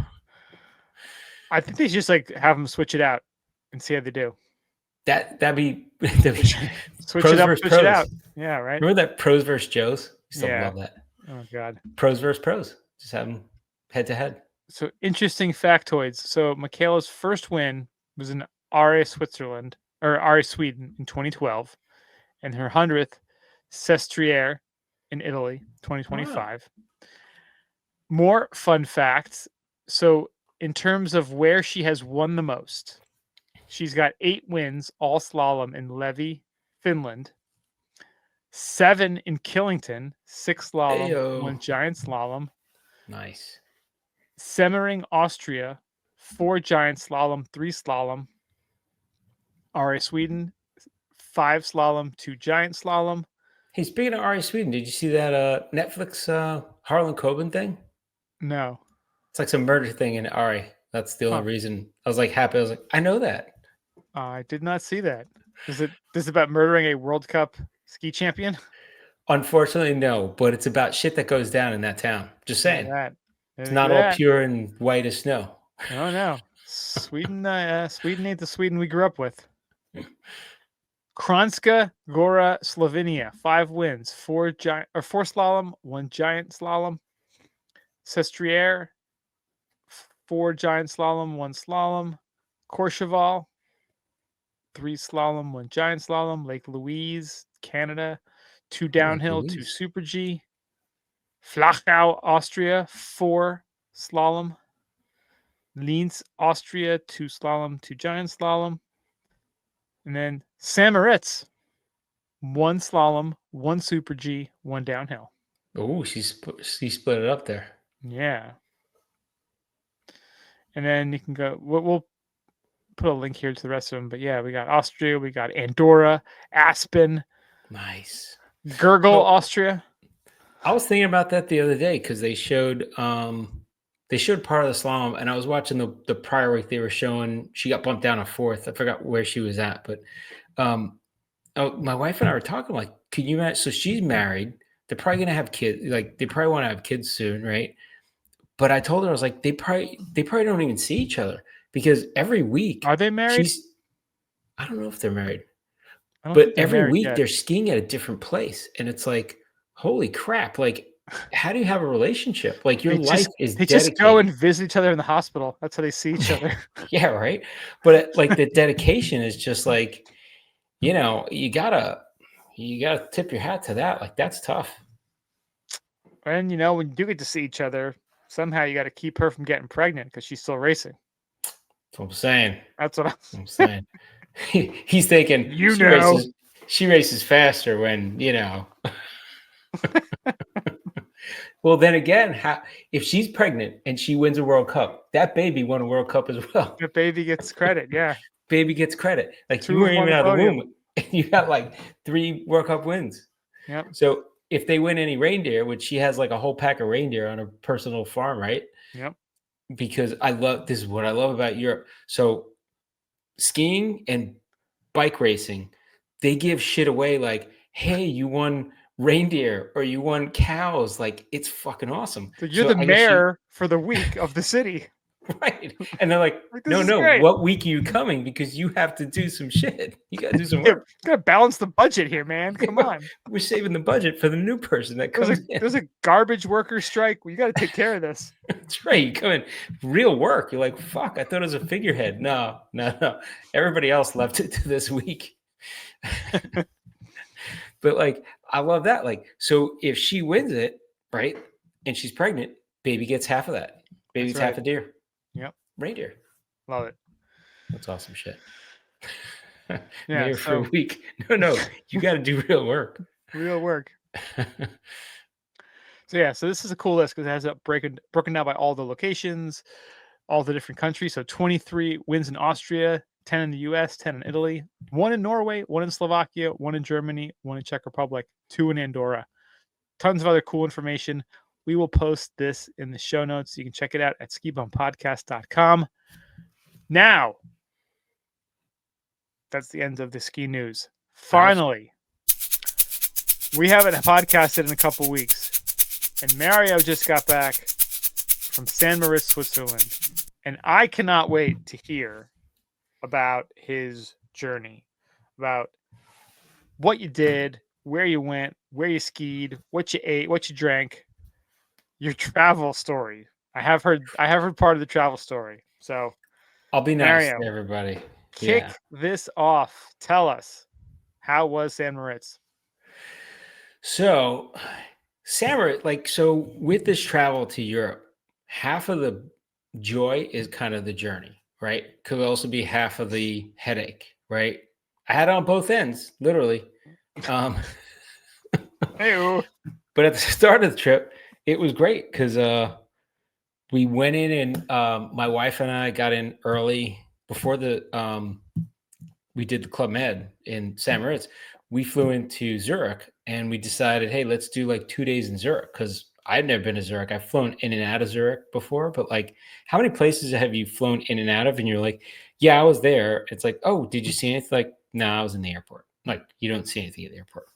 A: I think they should just like have them switch it out and see how they do.
B: That'd be
A: Switch it up, switch it out. Yeah, right.
B: Remember that pros versus Joes? Still love that.
A: Oh God.
B: Pros versus pros. Just have them head to head.
A: So interesting factoids. So Michaela's first win was in Switzerland or Sweden in 2012, and her 100th Sestriere in Italy,
B: Wow.
A: 2025. More fun facts. So in terms of where she has won the most, she's got 8 wins, all slalom in Levi, Finland. 7 in Killington, 6 slalom,
B: Ayo.
A: 1 giant slalom.
B: Nice.
A: Semmering, Austria, 4 giant slalom, 3 slalom. Sweden, 5 slalom, 2 giant slalom.
B: Hey, speaking of Ari Sweden, did you see that Netflix Harlan Coben thing?
A: No.
B: It's like some murder thing in Ari. That's the only reason I was like happy. I was like, I know that.
A: I did not see that. Is it about murdering a World Cup ski champion?
B: Unfortunately, no, but it's about shit that goes down in that town. Just saying. It's not all pure and white as snow.
A: Oh no. Sweden Sweden ain't the Sweden we grew up with. Kranjska Gora, Slovenia, 5 wins, 4 slalom, 1 giant slalom. Sestriere, 4 giant slalom, 1 slalom. Courchevel, 3 slalom, 1 giant slalom. Lake Louise, Canada, 2 downhill, 2 super G. Flachau, Austria, 4 slalom. Linz, Austria, 2 slalom, 2 giant slalom. And then St. Moritz, 1 slalom, 1 super G, 1 downhill.
B: Oh, she split it up there.
A: Yeah. And then you can go, we'll put a link here to the rest of them. But yeah, we got Austria, we got Andorra, Aspen.
B: Nice.
A: Gurgel, Austria.
B: I was thinking about that the other day because they showed part of the slalom, and I was watching the prior week. They were showing she got bumped down a 4th. I forgot where she was at, but my wife and I were talking like, can you imagine? So she's married. They're probably gonna have kids. Like they probably want to have kids soon, right? But I told her I was like, they probably don't even see each other because every week
A: Are they married?
B: I don't know if they're married,
A: I don't
B: but
A: think they're
B: every
A: married
B: week
A: yet.
B: they're skiing at a different place, and it's like, holy crap! Like, how do you have a relationship? Like your life is
A: they
B: dedicated.
A: just go and visit each other in the hospital. That's how they see each other.
B: Yeah, right. But like the dedication is just like, you gotta tip your hat to that. Like that's tough.
A: And when you do get to see each other, somehow you got to keep her from getting pregnant because she's still racing.
B: That's what I'm saying.
A: That's what
B: I'm saying. He's thinking she races faster when Well, then again, if she's pregnant and she wins a World Cup, that baby won a World Cup as well.
A: The baby gets credit, yeah.
B: Baby gets credit. Like you weren't even out of the womb, and you got like 3 World Cup wins.
A: Yep.
B: So if they win any reindeer, which she has like a whole pack of reindeer on her personal farm, right?
A: Yep.
B: Because this is what I love about Europe. So skiing and bike racing, they give shit away like, hey, you won reindeer or you won cows. Like it's fucking awesome.
A: So you're the mayor for the week of the city.
B: Right. And they're like no,
A: great.
B: what week are you coming? Because you have to do some shit. You got to do some work.
A: Gotta balance the budget here, man. Come on.
B: We're saving the budget for the new person that comes in.
A: There's a garbage worker strike. You got to take care of this.
B: That's right. You come in real work. You're like, fuck, I thought it was a figurehead. No. Everybody else left it to this week. But like, I love that. Like, so if she wins it, right, and she's pregnant, baby gets half of that. Baby gets half a deer.
A: Yep.
B: Reindeer.
A: Love it.
B: That's awesome shit.
A: Yeah.
B: Mayor for a week. No, you got to do real work.
A: Real work. So this is a cool list because it has it broken down by all the locations, all the different countries. So 23 wins in Austria, 10 in the US, 10 in Italy, 1 in Norway, 1 in Slovakia, 1 in Germany, 1 in Czech Republic, 2 in Andorra. Tons of other cool information. We will post this in the show notes. You can check it out at skibumpodcast.com. Now, that's the end of the ski news. Finally, we haven't podcasted in a couple weeks. And Mario just got back from St. Moritz, Switzerland. And I cannot wait to hear about his journey, about what you did, where you went, where you skied, what you ate, what you drank. your travel story. I have heard part of the travel story. So
B: I'll be nice
A: Mario,
B: to everybody.
A: kick
B: Yeah.
A: this off. Tell us, how was San Moritz?
B: So, Samara, so with this travel to Europe, half of the joy is kind of the journey, right? Could also be half of the headache, right? I had it on both ends, literally. Um,
A: Hey,
B: but at the start of the trip, it was great because we went in and my wife and I got in early before we did the Club Med in San Moritz. We flew into Zurich and we decided, hey, let's do like 2 days in Zurich because I've never been to Zurich. I've flown in and out of Zurich before, but like, how many places have you flown in and out of? And you're like, yeah, I was there. It's like, oh, did you see anything? Like, no, I was in the airport. Like, you don't see anything at the airport.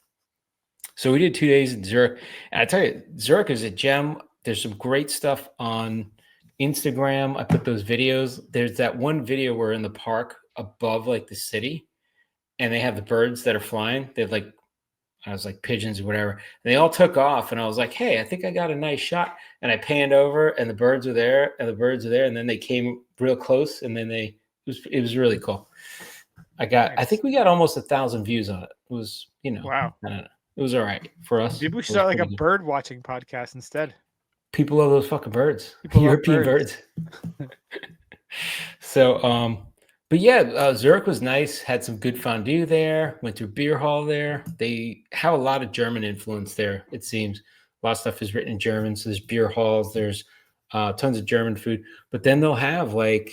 B: So we did 2 days in Zurich. And I tell you, Zurich is a gem. There's some great stuff on Instagram. I put those videos. There's that one video where in the park above like the city and they have the birds that are flying. They're like, I was like pigeons or whatever. And they all took off and I was like, hey, I think I got a nice shot. And I panned over and the birds were there and the birds are there. And then they came real close and then it was really cool. I think we got almost 1,000 views on it. It was,
A: wow.
B: I don't know. It was all right for us.
A: Maybe we should start like a bird watching podcast instead.
B: People love those fucking birds.
A: People
B: European birds. So, but yeah, Zurich was nice. Had some good fondue there. Went to a beer hall there. They have a lot of German influence there, it seems. A lot of stuff is written in German. So there's beer halls. There's tons of German food. But then they'll have we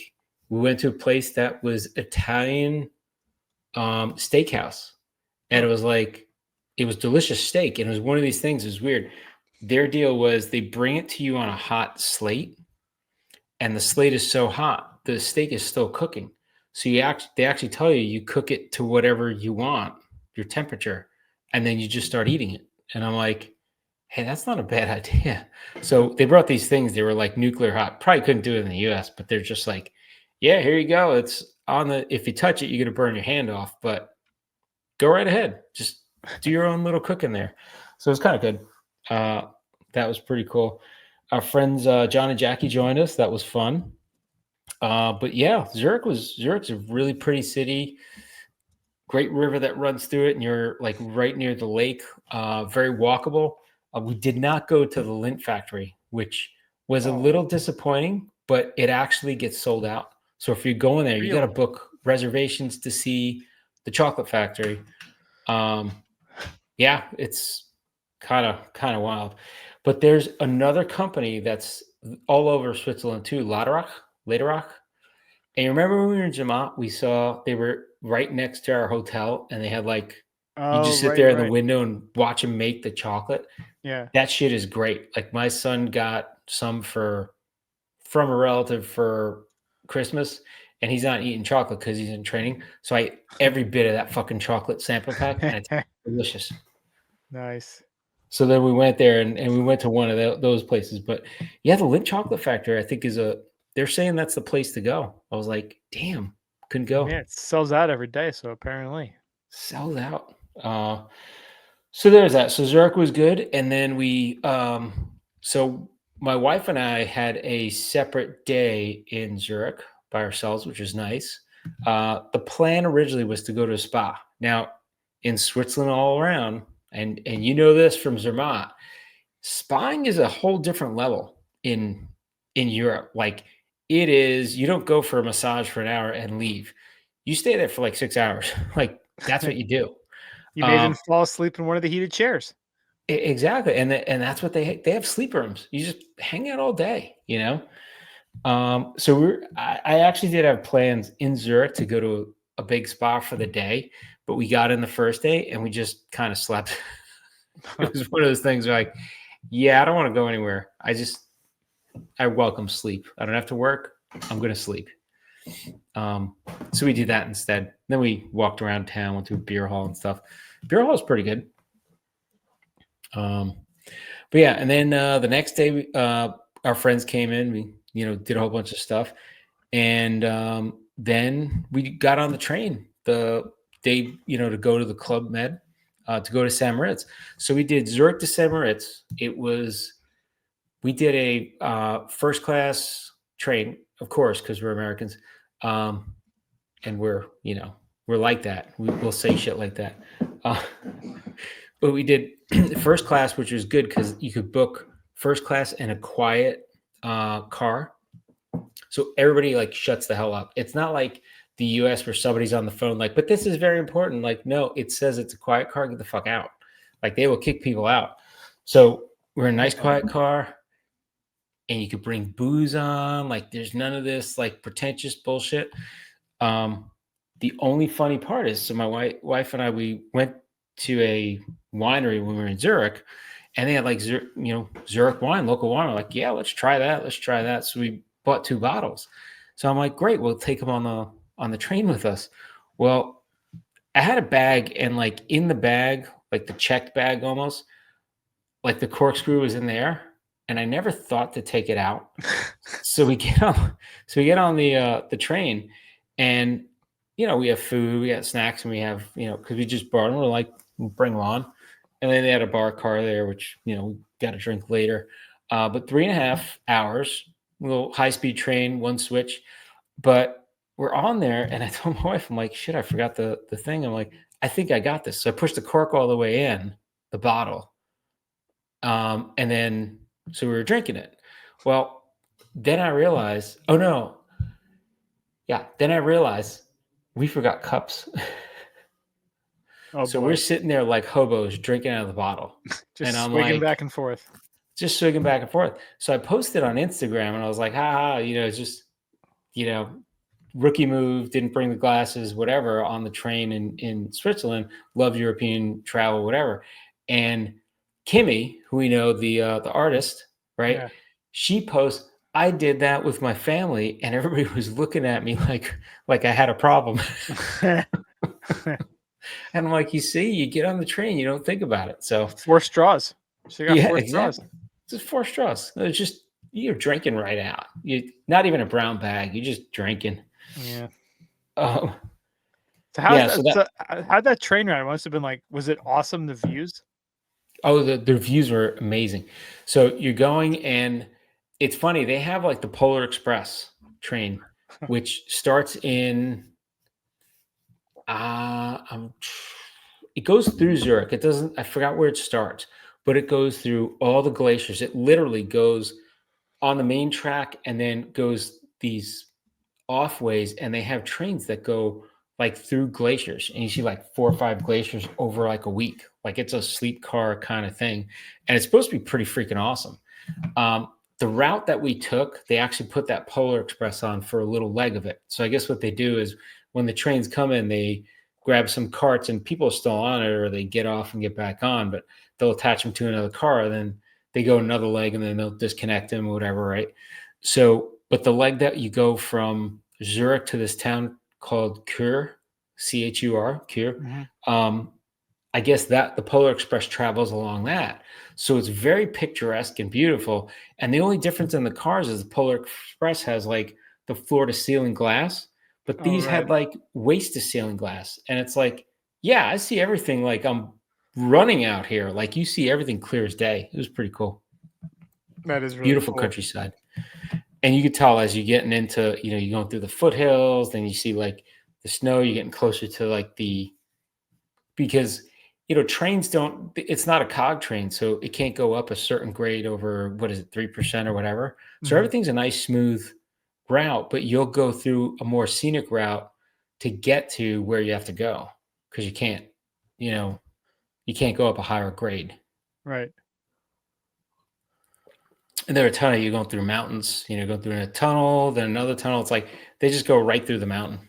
B: went to a place that was Italian steakhouse. And it was it was delicious steak. And it was one of these things. It was weird. Their deal was they bring it to you on a hot slate. And the slate is so hot, the steak is still cooking. So they actually tell you cook it to whatever you want, your temperature, and then you just start eating it. And I'm like, hey, that's not a bad idea. So they brought these things. They were like nuclear hot. Probably couldn't do it in the US, but they're just like, yeah, here you go. It's on if you touch it, you're going to burn your hand off, but go right ahead. Just do your own little cooking there. So it's kind of good. That was pretty cool. Our friends John and Jackie joined us. That was fun. But yeah, Zurich's a really pretty city. Great river that runs through it, and you're like right near the lake. Very walkable. We did not go to the lint factory, which was a little disappointing, but it actually gets sold out. So if you're going there, you got to book reservations to see the chocolate factory. Yeah, it's kind of wild. But there's another company that's all over Switzerland too, Lederach. And you remember when we were in Zermatt, we saw they were right next to our hotel and they had you just sit there in the window and watch them make the chocolate.
A: Yeah.
B: That shit is great. Like my son got some from a relative for Christmas and he's not eating chocolate because he's in training. So I ate every bit of that fucking chocolate sample pack and it's delicious.
A: Nice.
B: So then we went there and we went to one of those places. But yeah, the Lindt Chocolate Factory, I think they're saying that's the place to go. I was like, damn, couldn't go.
A: Yeah, it sells out every day. So apparently.
B: Sells out. So there's that. So Zurich was good. And then so my wife and I had a separate day in Zurich by ourselves, which was nice. The plan originally was to go to a spa. Now, in Switzerland all around, and you know this from Zermatt, spaing is a whole different level in Europe. Like it is, you don't go for a massage for an hour and leave. You stay there for like 6 hours. Like that's what you do.
A: You may even fall asleep in one of the heated chairs.
B: Exactly. And that's what they have sleep rooms. You just hang out all day, So I actually did have plans in Zurich to go to a big spa for the day, but we got in the first day and we just kind of slept. It was one of those things where yeah, I don't want to go anywhere. I welcome sleep. I don't have to work. I'm going to sleep. So we did that instead. Then we walked around town, went to a beer hall and stuff. Beer hall is pretty good. But yeah, and then the next day, our friends came in. We, did a whole bunch of stuff, and then we got on the train the day, to go to the Club Med, to go to St. Moritz. So we did Zurich to St. Moritz. It was we did a first class train, of course, because we're Americans, and we're like that. We'll say shit like that. But we did first class, which was good because you could book first class in a quiet car. So everybody like shuts the hell up. It's not like the US where somebody's on the phone like, but this is very important. Like, no, it says it's a quiet car. Get the fuck out. Like they will kick people out. So we're in a nice quiet car, and you could bring booze on. Like there's none of this like pretentious bullshit. The only funny part is, so my wife and I, we went to a winery when we were in Zurich, and they had like Zurich wine, local wine. We're like, yeah, let's try that. Let's try that. So we bought 2 bottles. So I'm like, great, we'll take them on the train with us. Well, I had a bag, and like in the bag, like the checked bag almost, like the corkscrew was in there, and I never thought to take it out. So we get on the train, and we have food, we got snacks, and we have because we just brought them. We're like, we'll bring them on, and then they had a bar car there, which we got to drink later. But 3.5 hours, little high speed train, 1 switch, but we're on there, and I told my wife, I'm like, shit, I forgot the thing. I'm like, I think I got this. So I pushed the cork all the way in the bottle, and then so we were drinking it. Well, then I realized, oh no, yeah. Then I realized we forgot cups.
A: Oh,
B: so
A: boy.
B: we're sitting there like hobos drinking out of the bottle.
A: Just
B: and I'm
A: swigging
B: like,
A: back and forth.
B: Just swigging back and forth. So I posted on Instagram, and I was like, it's just, rookie move, didn't bring the glasses, whatever, on the train in Switzerland, love European travel, whatever. And Kimmy, who we know, the artist, right?
A: Yeah.
B: She posts, I did that with my family, and everybody was looking at me like I had a problem. And I'm like, you see, you get on the train, you don't think about it. So
A: 4 straws. So you got 4
B: exactly.
A: straws.
B: Just 4 straws. It's just, you're drinking right out. You not even a brown bag. You're just drinking.
A: Yeah.
B: So
A: how'd that train ride? It must have been like, was it awesome? The views?
B: Oh, the views were amazing. So you're going, and it's funny. They have like the Polar Express train, which starts in, it goes through Zurich. It doesn't, I forgot where it starts, but it goes through all the glaciers. It literally goes on the main track and then goes these off ways, and they have trains that go like through glaciers, and you see like 4 or 5 glaciers over like a week. Like it's a sleep car kind of thing, and it's supposed to be pretty freaking awesome. The route that we took, they actually put that Polar Express on for a little leg of it. So I guess what they do is when the trains come in, they grab some carts, and people are still on it, or they get off and get back on, but they'll attach them to another car, and then they go another leg, and then they'll disconnect them or whatever, right? So, but the leg that you go from Zurich to this town called Chur, Chur,
A: Mm-hmm.
B: I guess that the Polar Express travels along that. So it's very picturesque and beautiful. And the only difference in the cars is the Polar Express has like the floor to ceiling glass, but these had like waist to ceiling glass. And it's like, yeah, I see everything like I'm running out here. Like you see everything clear as day. It was pretty cool.
A: That is really
B: beautiful
A: cool.
B: Countryside. And you could tell as you're getting into, you're going through the foothills, then you see like the snow, you're getting closer to like because trains it's not a cog train, so it can't go up a certain grade over, 3% or whatever. So
A: Mhm.
B: everything's a nice smooth route, but you'll go through a more scenic route to get to where you have to go, because you can't go up a higher grade.
A: Right.
B: And there are a ton of you going through mountains, going through a tunnel, then another tunnel. It's like they just go right through the mountain.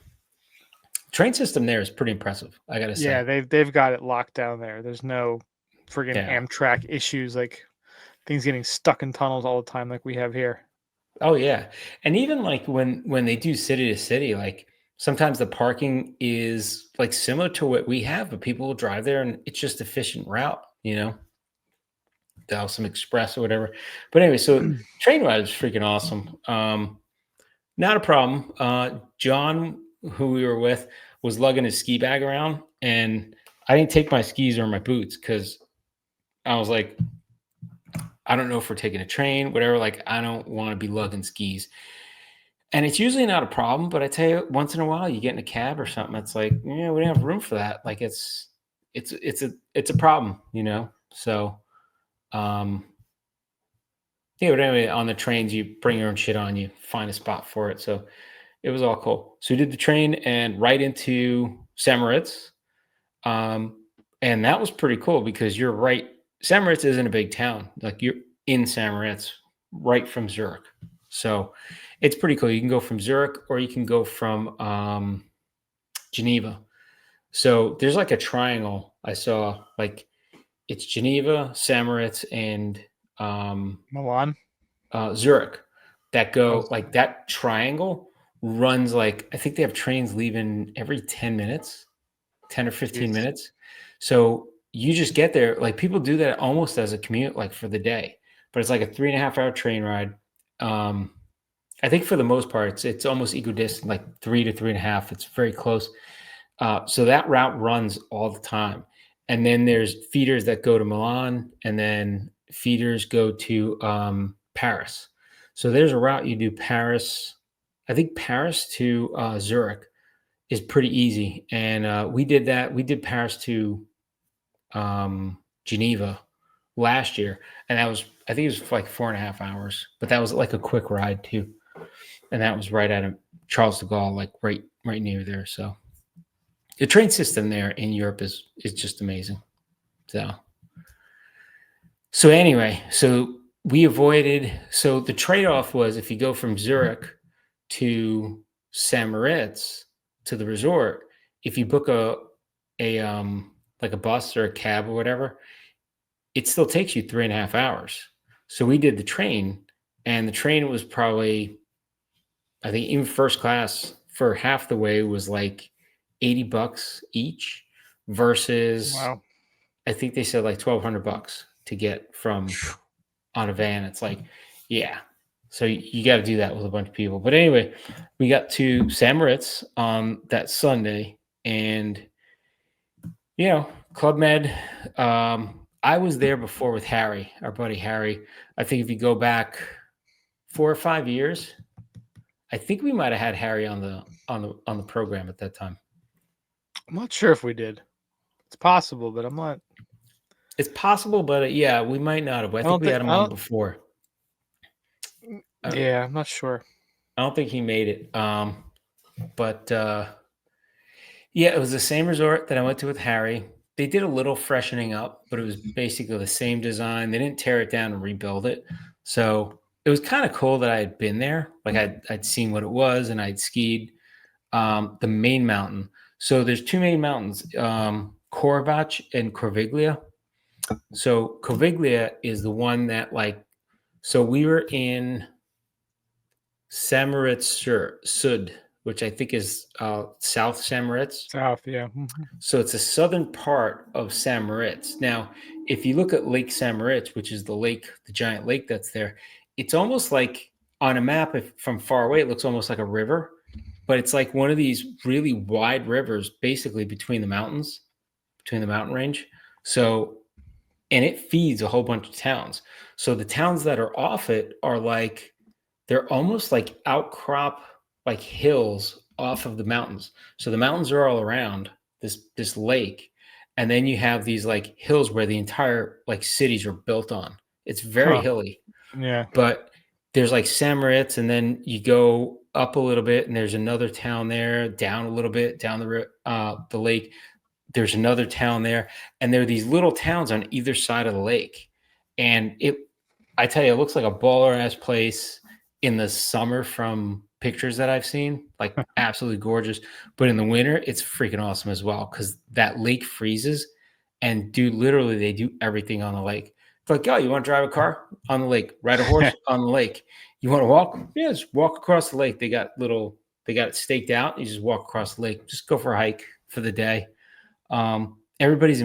B: Train system there is pretty impressive, I gotta say.
A: Yeah, they've got it locked down there. There's no friggin' Amtrak issues, like things getting stuck in tunnels all the time like we have here.
B: Oh yeah. And even like when they do city to city, like sometimes the parking is like similar to what we have, but people will drive there and it's just efficient route, some express or whatever. But anyway, so train ride is freaking awesome. Not a problem. John, who we were with, was lugging his ski bag around, and I didn't take my skis or my boots because I was like, I don't know if we're taking a train, whatever. Like, I don't want to be lugging skis. And it's usually not a problem, but I tell you, once in a while, you get in a cab or something. It's like, yeah, we don't have room for that. Like, it's a problem, you know. So, yeah. But anyway, on the trains, you bring your own shit on. You find a spot for it. So it was all cool. So we did the train and right into Samoritz, and that was pretty cool because you're right. Samoritz isn't a big town. Like you're in Samoritz, right from Zurich. So it's pretty cool. You can go from Zurich or you can go from Geneva. So there's like a triangle I saw. Like it's Geneva, Samoritz, and
A: Milan.
B: Zurich that go
A: Oh,
B: like that triangle runs like I think they have trains leaving every 10 minutes, 10 or 15
A: jeez.
B: minutes. So you just get there. Like people do that almost as a commute, like for the day, but it's like a 3.5 hour train ride. I think for the most part, it's almost equidistant, like 3 to 3.5. It's very close. So that route runs all the time. And then there's feeders that go to Milan, and then feeders go to Paris. So there's a route you do Paris. I think Paris to Zurich is pretty easy, and we did that. We did Paris to Geneva last year, and that was I think it was like 4.5 hours, but that was like a quick ride too, and that was right out of Charles de Gaulle, like right near there. So the train system there in Europe is just amazing. So anyway, so we avoided. So the trade off was if you go from Zurich to Samoritz to the resort, if you book a like a bus or a cab or whatever, it still takes you 3.5 hours. So we did the train, and the train was probably, I think, even first class for half the way was like $80 each versus
A: Wow.
B: I think they said like $1,200 to get from on a van. It's like, yeah. So you got to do that with a bunch of people. But anyway, we got to Samoritz on that Sunday, and Club Med. I was there before with Harry, our buddy Harry. I think if you go back 4 or 5 years, I think we might have had Harry on the program at that time.
A: I'm not sure if we did. It's possible, but I'm not.
B: It's possible, but yeah, we might not have. I think we had him on before.
A: Yeah, I'm not sure.
B: I don't think he made it. But yeah, it was the same resort that I went to with Harry. They did a little freshening up, but it was basically the same design. They didn't tear it down and rebuild it. So it was kind of cool that I had been there. Like I'd seen what it was, and I'd skied the main mountain. So there's two main mountains, Corvac and Corviglia. So Corviglia is the one that so we were in Samoritz Sud, which I think is South Samoritz.
A: South, yeah.
B: So it's a southern part of Samoritz. Now, if you look at Lake Samoritz, which is the giant lake that's there, it's almost like on a map, from far away, it looks almost like a river, but it's like one of these really wide rivers, basically between the mountain range. So, and it feeds a whole bunch of towns. So the towns that are off it are they're almost like outcrop, like hills off of the mountains. So the mountains are all around this lake, and then you have these like hills where the entire like cities are built on. It's very hilly.
A: Yeah.
B: But there's like Samoritz, and then you go up a little bit, and there's another town there. Down a little bit, down the lake, there's another town there, and there are these little towns on either side of the lake. And I tell you, it looks like a baller ass place in the summer from pictures that I've seen, like absolutely gorgeous. But in the winter, it's freaking awesome as well, because that lake freezes, and dude, literally they do everything on the lake. It's like, oh, you want to drive a car on the lake, ride a horse on the lake. You want to walk? Yeah, just walk across the lake. They got it staked out. You just walk across the lake. Just go for a hike for the day. Everybody's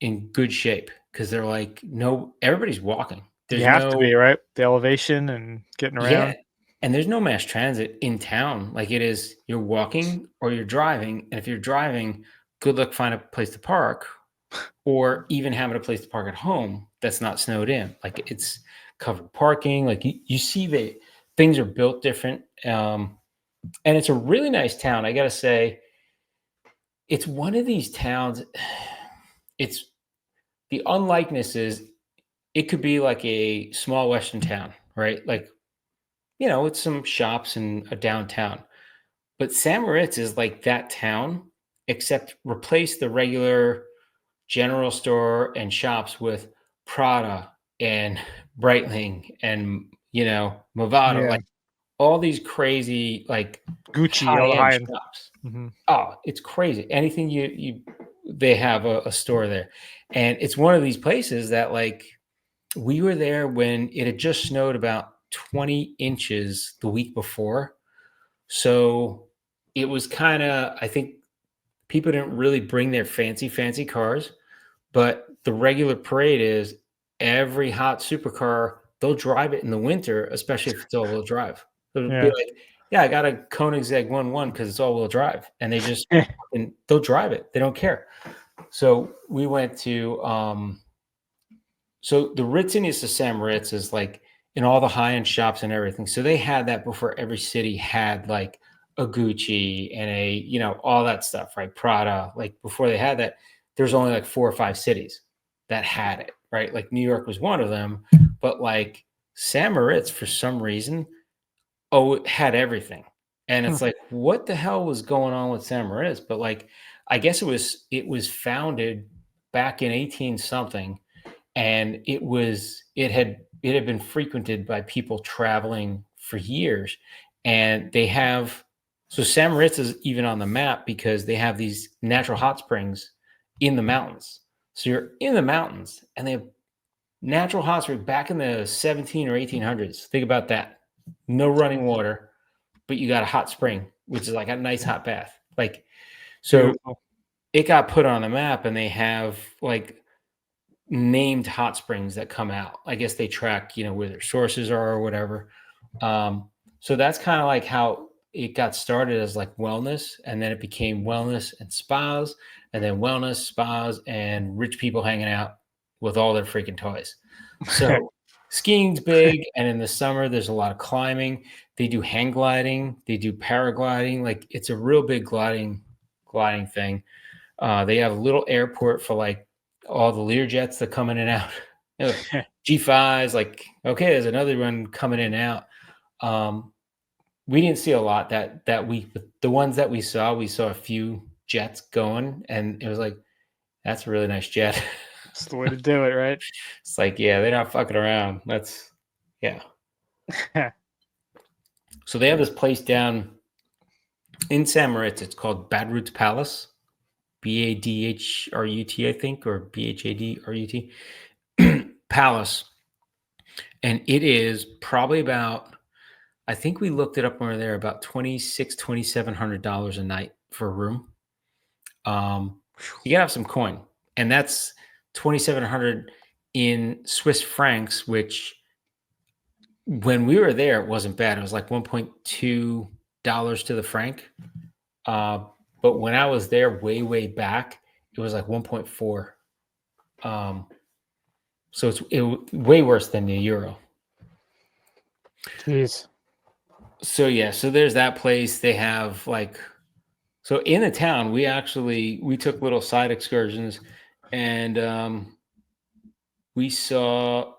B: in good shape because they're like, no, everybody's walking.
A: You have to be, right? The elevation and getting around.
B: Yeah, and there's no mass transit in town like it is. You're walking or you're driving, and if you're driving, good luck finding a place to park, or even having a place to park at home that's not snowed in. Like it's covered parking. Like you see that things are built different. And it's a really nice town. I got to say, it's one of these towns. It's the unlikeness is it could be like a small Western town, right? Like, it's some shops in a downtown. But San Moritz is like that town, except replace the regular general store and shops with Prada and Breitling and Movado,
A: Yeah.
B: like all these crazy like
A: Gucci, all the
B: high-end
A: high-end.
B: shops.
A: Mm-hmm.
B: Oh, it's crazy. Anything they have a store there. And it's one of these places that like we were there when it had just snowed about 20 inches the week before. So it was kind of, I think people didn't really bring their fancy cars, but the regular parade is every hot supercar, they'll drive it in the winter, especially if it's all-wheel drive. They'll be
A: Yeah.
B: like, yeah, I got a Koenigsegg 1.1 because it's all-wheel drive. And they just, and they'll drive it. They don't care. So we went to, so the Ritziness of San Moritz is like in all the high-end shops and everything. So they had that before every city had like a Gucci and all that stuff, right? Prada. Like before they had that, there's only like 4 or 5 cities that had it, right? Like New York was one of them, but like San Moritz, for some reason, it had everything. And it's like, what the hell was going on with San Moritz? But like, I guess it was founded back in 18 something, and it had been frequented by people traveling for years. And so San Moritz is even on the map because they have these natural hot springs in the mountains. So you're in the mountains and they have natural hot springs back in the 17 or 1800s. Think about that. No running water, but you got a hot spring, which is like a nice hot bath. Like, so
A: Beautiful.
B: It got put on the map, and they have like named hot springs that come out. I guess they track, where their sources are or whatever. So that's kind of like how it got started as like wellness, and then it became wellness and spas, and then wellness, spas, and rich people hanging out with all their freaking toys. So skiing's big, and in the summer there's a lot of climbing. They do hang gliding, they do paragliding. Like it's a real big gliding thing. They have a little airport for like all the Lear jets that come in and out. G5s, like, okay, there's another one coming in and out. We didn't see a lot that week, but the ones that we saw a few jets going, and it was like, that's a really nice jet.
A: That's the way to do it, right?
B: It's like, yeah, they're not fucking around. Yeah. So they have this place down in San Moritz. It's called Badrut's Palace. Badhrut, I think, or Bhadrut Palace. And it is probably about, I think we looked it up when we were there, about $2,700 a night for a room. You gotta have some coin, and that's 2,700 in Swiss francs, which when we were there, it wasn't bad. It was like $1.2 to the franc. But when I was there way back, it was like 1.4. So it's way worse than the euro.
A: Jeez.
B: So yeah, so there's that place. They have like, so in the town, we took little side excursions, and we saw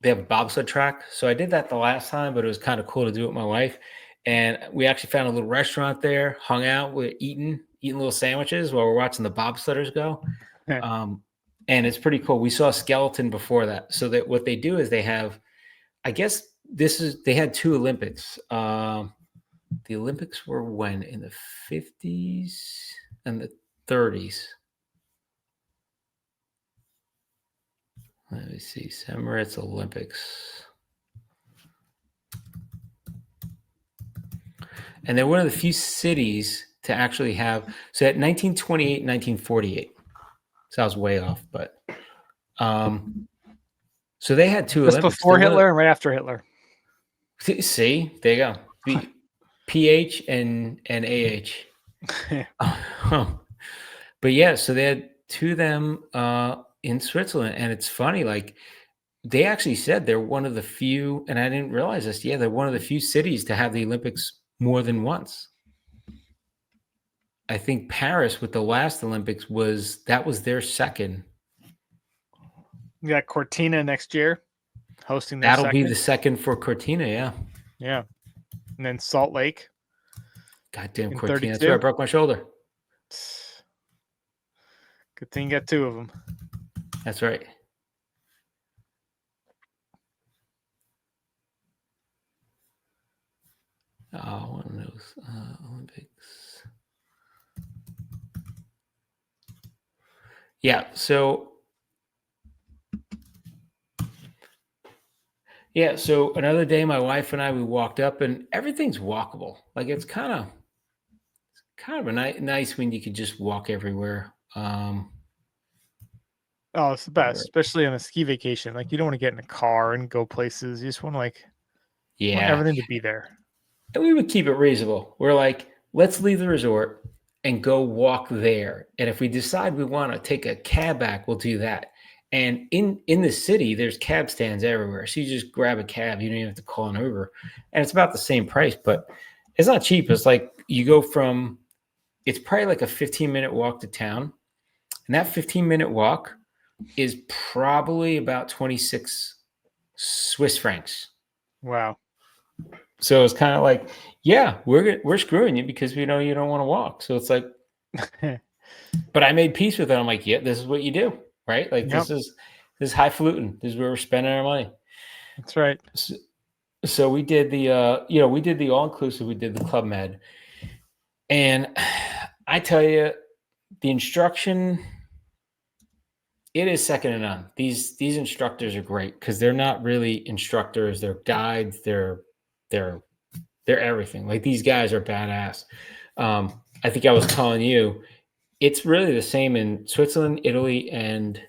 B: they have a bobsled track. So I did that the last time, but it was kind of cool to do it with my wife. And we actually found a little restaurant there, hung out, we're eating little sandwiches while we're watching the bobsledders go. And it's pretty cool. We saw a skeleton before that. So that what they do is they have, I guess they had 2 Olympics. The Olympics were when? In the 50s and the 30s. Let me see. San Moritz Olympics. And they're one of the few cities to actually have. So at 1928, 1948. So I was way off, but so they had 2
A: Just
B: Olympics.
A: before Hitler and right after Hitler.
B: See, there you go. PH and AH. But yeah, so they had to them in Switzerland. And it's funny, like they actually said they're one of the few, and I didn't realize this. Yeah, they're one of the few cities to have the Olympics more than once. I think Paris with the last Olympics was their second.
A: You got Cortina next year hosting their
B: That'll
A: second.
B: be the second for Cortina, yeah.
A: Yeah. And then Salt Lake.
B: Goddamn
A: in
B: Cortina.
A: 32.
B: That's where I broke my shoulder.
A: Good thing you got two of them.
B: That's right. Oh, one of those Olympics. Yeah, so another day, my wife and I, we walked up, and everything's walkable. Like it's kind of nice when you could just walk everywhere.
A: Oh, it's the best, especially on a ski vacation. Like you don't want to get in a car and go places. You just want to want everything to be there.
B: And we would keep it reasonable. We're like, let's leave the resort and go walk there. And if we decide we want to take a cab back, we'll do that. And in the city, there's cab stands everywhere. So you just grab a cab. You don't even have to call an Uber. And it's about the same price, but it's not cheap. It's like you go from, it's probably like a 15-minute walk to town. And that 15-minute walk is probably about 26 Swiss francs.
A: Wow.
B: So it's kind of like, yeah, we're screwing you because we know you don't want to walk. So it's like, but I made peace with it. I'm like, yeah, this is what you do, right? Like this is highfalutin. This is where we're spending our money.
A: That's right.
B: So we did the we did the all inclusive. We did the Club Med, and I tell you, the instruction, it is second to none. These instructors are great because they're not really instructors. They're guides. They're everything. Like these guys are badass. I think I was telling you, it's really the same in Switzerland, Italy, and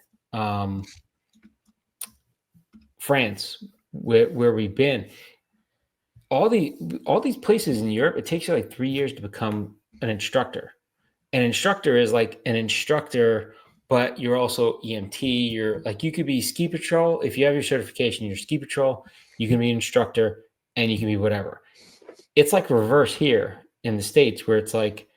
B: France, where we've been. All these places in Europe, it takes you like 3 years to become an instructor. An instructor is like an instructor, but you're also EMT. You're like, you could be ski patrol. If you have your certification, you're ski patrol. You can be an instructor, and you can be whatever. It's like reverse here in the States, where it's like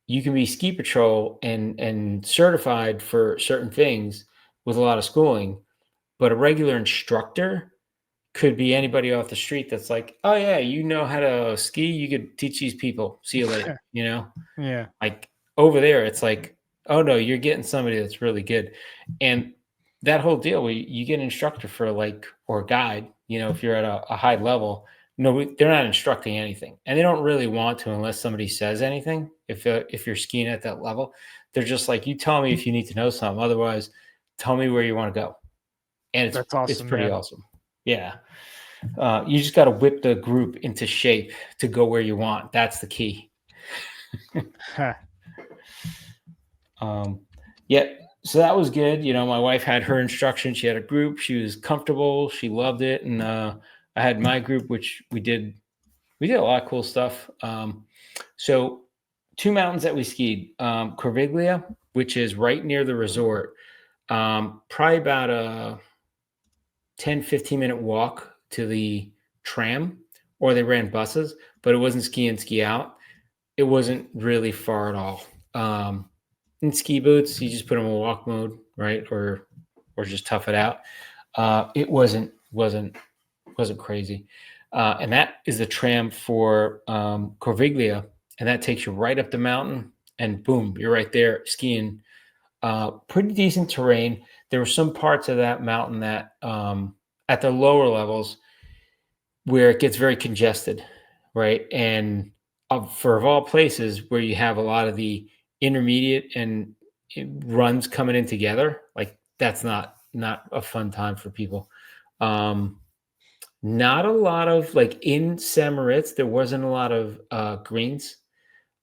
B: you can be ski patrol and certified for certain things with a lot of schooling, but a regular instructor could be anybody off the street that's like, oh yeah, you know how to ski, you could teach these people. See you later.
A: Yeah.
B: Like over there, it's like, oh no, you're getting somebody that's really good. And that whole deal where you get an instructor for like, or a guide, if you're at a high level, no, they're not instructing anything, and they don't really want to unless somebody says anything. If you're skiing at that level, they're just like, you tell me if you need to know something. Otherwise, tell me where you want to go. And
A: That's awesome,
B: it's pretty
A: man.
B: awesome. Yeah. You just got to whip the group into shape to go where you want. That's the key. Yeah. So that was good. My wife had her instruction. She had a group. She was comfortable. She loved it. And I had my group, which we did a lot of cool stuff. So 2 mountains that we skied, Corviglia, which is right near the resort, probably about a 10, 15-minute walk to the tram, or they ran buses, but it wasn't ski in, ski out. It wasn't really far at all. In ski boots, you just put them in walk mode, right? Or just tough it out. It wasn't crazy. And that is the tram for Corviglia, and that takes you right up the mountain, and boom, you're right there skiing. Pretty decent terrain. There were some parts of that mountain that at the lower levels where it gets very congested, right? And of all places where you have a lot of the intermediate and runs coming in together, like that's not a fun time for people. Not a lot of, like in St. Moritz, there wasn't a lot of greens.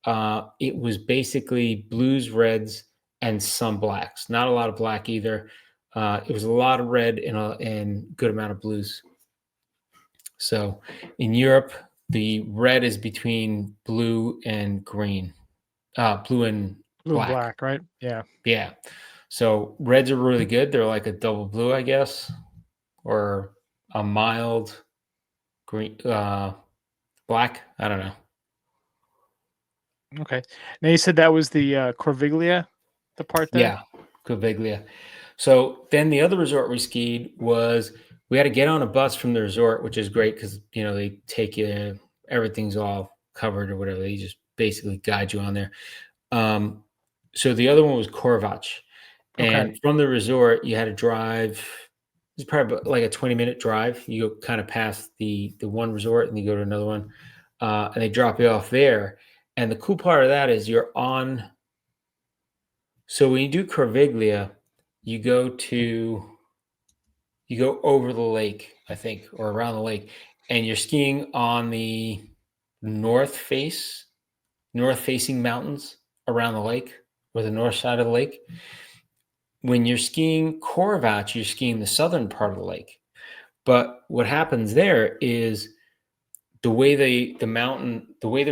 B: It was basically blues, reds, and some blacks. Not a lot of black either. It was a lot of red and good amount of blues. So in Europe, the red is between blue and green, blue and
A: Blue and black, right? Yeah.
B: Yeah. So reds are really good. They're like a double blue, I guess, or a mild green, black. I don't know.
A: Okay. Now you said that was the Corviglia, the part there.
B: Yeah, Coviglia. So then the other resort we skied was we had to get on a bus from the resort, which is great because they take you, everything's all covered or whatever. They just basically guide you on there. So the other one was Korvac,
A: Okay.
B: and from the resort you had to drive. It's probably like a 20-minute drive. You go kind of past the one resort and you go to another one, and they drop you off there. And the cool part of that is you're on. So when you do Corviglia, you go over the lake, I think, or around the lake, and you're skiing on the north-facing mountains around the lake, or the north side of the lake. When you're skiing Korvac, you're skiing the southern part of the lake. But what happens there is the way the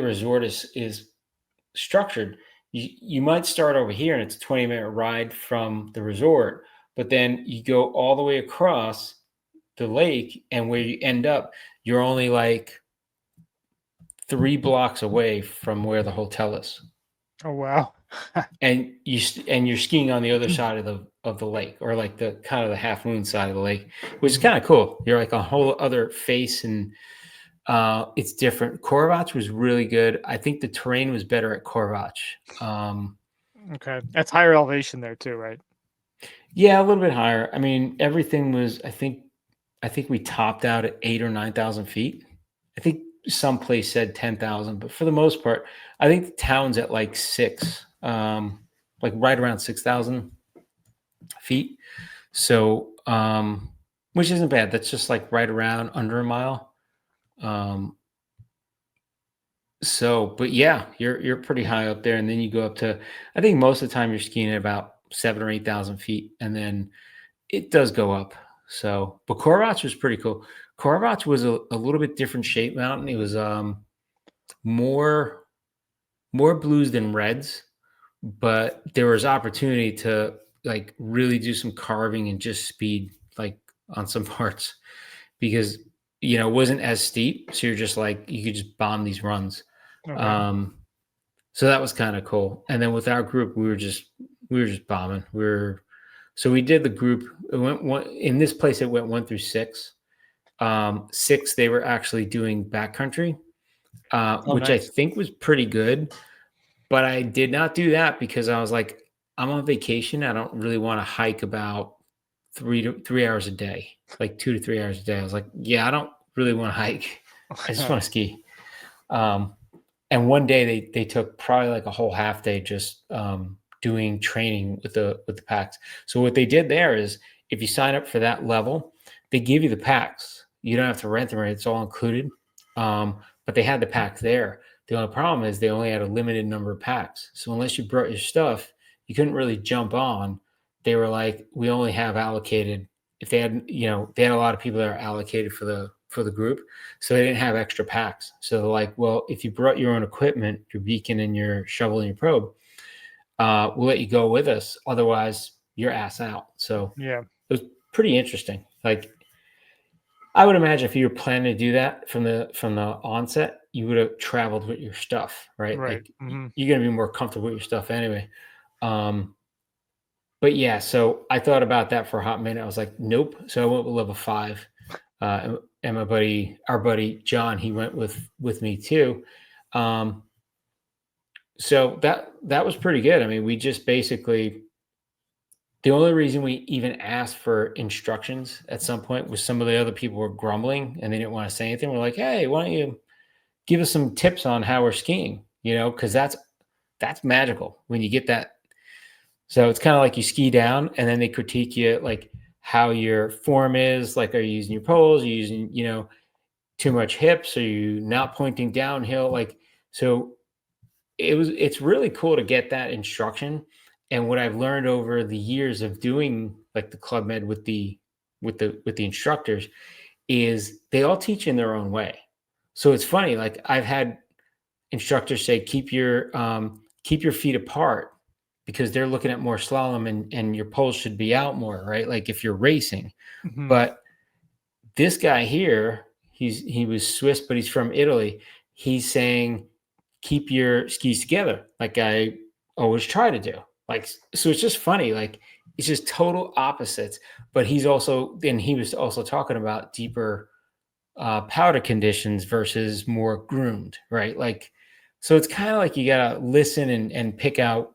B: resort is structured, you might start over here and it's a 20-minute ride from the resort, but then you go all the way across the lake, and where you end up, you're only like 3 blocks away from where the hotel is.
A: Oh wow.
B: And you're skiing on the other side of the lake, or like the kind of the half moon side of the lake, which is kind of cool. You're like a whole other face, and it's different. Korvac was really good. I think the terrain was better at Korvac.
A: Okay. That's higher elevation there too, right?
B: Yeah, a little bit higher. I mean, everything was. I think we topped out at 8,000 or 9,000 feet. I think some place said 10,000, but for the most part, I think the town's at like 6, like right around 6,000 feet. So, which isn't bad. That's just like right around under a mile. But yeah, you're pretty high up there, and then you go up to. I think most of the time you're skiing at about 7,000 or 8,000 feet, and then it does go up. So, but Korvac was pretty cool. Korvac was a little bit different shape mountain. It was more blues than reds, but there was opportunity to like really do some carving and just speed like on some parts, because it wasn't as steep. So you're just like you could just bomb these runs.
A: Okay.
B: So that was kind of cool. And then with our group, we were just bombing. So we did the group. It went in this place. It went 1 through 6. 6, they were actually doing backcountry, which
A: nice.
B: I think was pretty good. But I did not do that because I was like, I'm on vacation. I don't really want to hike about 3 hours a day, like 2 to 3 hours a day. I was like, yeah, I don't really want to hike. I just want to ski. And one day they took probably like a whole half day just doing training with the packs. So what they did there is, if you sign up for that level, they give you the packs. You don't have to rent them, right? It's all included. But they had the packs there. The only problem is they only had a limited number of packs. So unless you brought your stuff, you couldn't really jump on. They were like, we only have allocated. If they had, they had a lot of people that are allocated for the group, so they didn't have extra packs. So they're like, well, if you brought your own equipment, your beacon and your shovel and your probe, we'll let you go with us. Otherwise, you're ass out. So
A: Yeah.
B: it was pretty interesting. Like, I would imagine if you were planning to do that from the onset, you would have traveled with your stuff, right?
A: Right.
B: Like you're going to be more comfortable with your stuff anyway. But yeah, so I thought about that for a hot minute. I was like, nope. So I went with level 5. And our buddy John, he went with me too. So that was pretty good. I mean, we just basically, the only reason we even asked for instructions at some point was some of the other people were grumbling and they didn't want to say anything. We're like, hey, why don't you give us some tips on how we're skiing? Because that's magical when you get that. So it's kind of like you ski down and then they critique you like how your form is. Like, are you using your poles? Are you using, too much hips? Are you not pointing downhill? Like, so it's really cool to get that instruction. And what I've learned over the years of doing like the Club Med with the instructors is they all teach in their own way. So it's funny. Like I've had instructors say, keep your feet apart because they're looking at more slalom and your poles should be out more, right? Like if you're racing.
A: Mhm.
B: But this guy here, he was Swiss, but he's from Italy. He's saying, keep your skis together, like I always try to do. Like, so it's just funny. Like, it's just total opposites. But he was also talking about deeper powder conditions versus more groomed, right? Like, so it's kind of like you gotta listen and pick out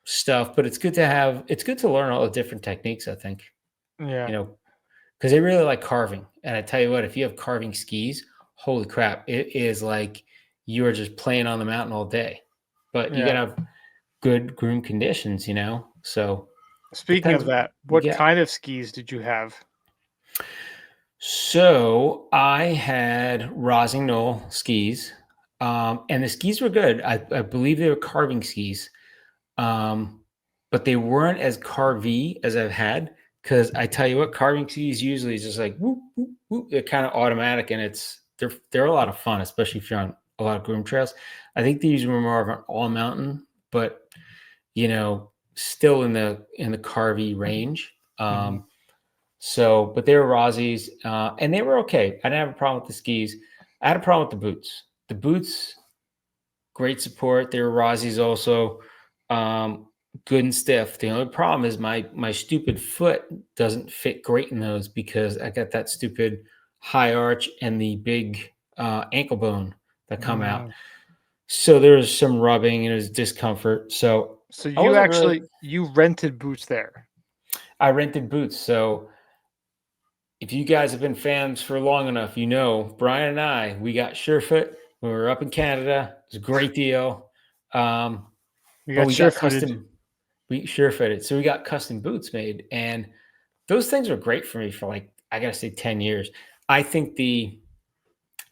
B: stuff. But it's good to learn all the different techniques. I think,
A: Yeah.
B: you know, because they really like carving. And I tell you what, if you have carving skis, holy crap, it is like you are just playing on the mountain all day. But you
A: Yeah.
B: gotta have good groom conditions, So
A: Speaking
B: depends
A: of that,
B: what
A: what
B: you get.
A: kind of skis did you have?
B: So I had Rossignol skis, and the skis were good. I believe they were carving skis, but they weren't as carvy as I've had. Because I tell you what, carving skis usually is just like whoop, whoop, whoop. They're kind of automatic, and they're a lot of fun, especially if you're on a lot of groom trails. I think these were more of an all mountain, but still in the carvy range.
A: Mhm.
B: So, but they were Rossies, and they were okay. I didn't have a problem with the skis. I had a problem with the boots. The boots, great support. They were Rossies also, good and stiff. The only problem is my stupid foot doesn't fit great in those because I got that stupid high arch and the big ankle bone that come out.
A: Mm.
B: So there was some rubbing and it was discomfort. So
A: So
B: I
A: you
B: wasn't really.
A: rented boots there.
B: I rented boots. So if you guys have been fans for long enough, Brian and I, we got Surefoot when we were up in Canada. It was a great deal.
A: We
B: But
A: got
B: we got
A: sure-footed.
B: we Surefooted. So we got custom boots made. And those things were great for me for like, I gotta say 10 years. I think the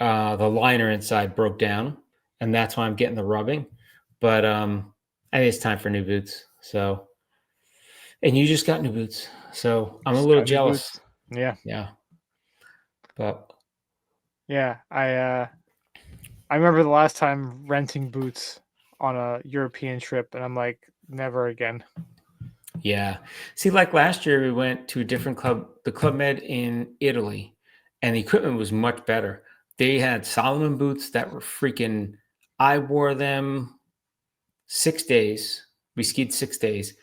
B: liner inside broke down, and that's why I'm getting the rubbing. But I think it's time for new boots. So, and you just got new boots. So I'm a
A: Just
B: little
A: got new
B: jealous.
A: boots. Yeah.
B: Yeah. But
A: Yeah. I remember the last time renting boots on a European trip, and I'm like, never again.
B: yeah. See, like last year, we went to a different club, the Club Med in Italy, and the equipment was much better. They had Solomon boots that were freaking, I wore them 6 days. We skied 6 days.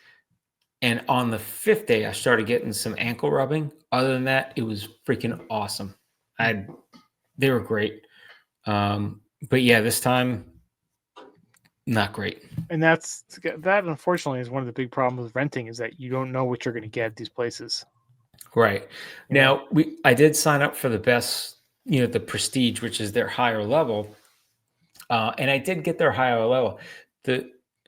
B: And on the fifth day, I started getting some ankle rubbing. Other than that, it was freaking awesome. They were great. But yeah, this time, not great.
A: And that unfortunately is one of the big problems with renting is that you don't know what you're going to get at these places.
B: Right.
A: You know?
B: Now, I did sign up for the best, the Prestige, which is their higher level. And I did get their higher level.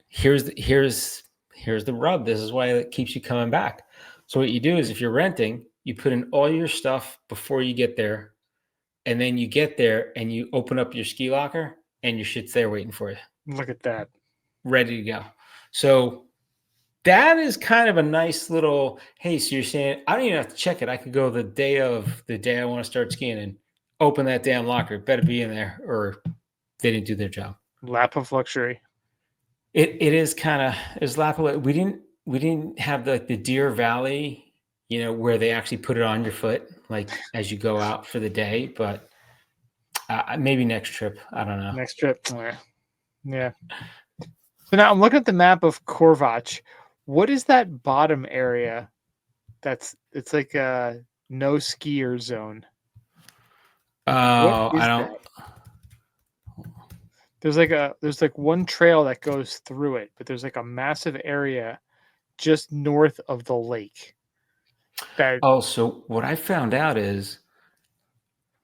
B: Here's the rub. This is why it keeps you coming back. So what you do is if you're renting, you put in all your stuff before you get there, and then you get there and you open up your ski locker and your shit's there waiting for you,
A: Look at that.
B: ready to go. So that is kind of a nice little, hey, so you're saying I don't even have to check it. I could go the day I want to start skiing and open that damn locker. It better be in there or they didn't do their job.
A: Lap of luxury.
B: It is kind of is lap of, we didn't have the Deer Valley, where they actually put it on your foot like as you go out for the day, but maybe next trip. I don't know.
A: Next trip. Yeah. So now I'm looking at the map of Corvach. What is that bottom area? It's like a no skier zone.
B: Oh,
A: What is
B: I don't.
A: that? There's like one trail that goes through it, but there's like a massive area just north of the lake.
B: So what I found out is,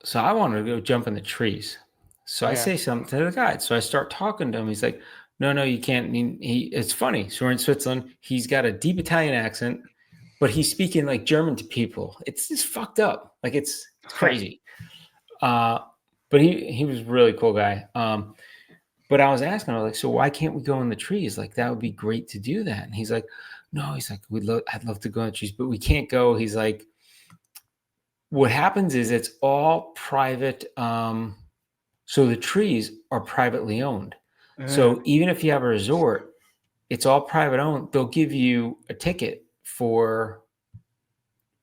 B: so I wanted to go jump in the trees. So I
A: Yeah.
B: say something to the guide. So I start talking to him. He's like, no, you can't. It's funny. So we're in Switzerland. He's got a deep Italian accent, but he's speaking like German to people. It's just fucked up. Like it's crazy. But he was a really cool guy. But I was asking, I was like, so why can't we go in the trees? Like that would be great to do that. And he's like, no, he's like, I'd love to go in the trees, but we can't go. He's like, what happens is it's all private. So the trees are privately owned. So even if you have a resort, it's all private owned, they'll give you a ticket or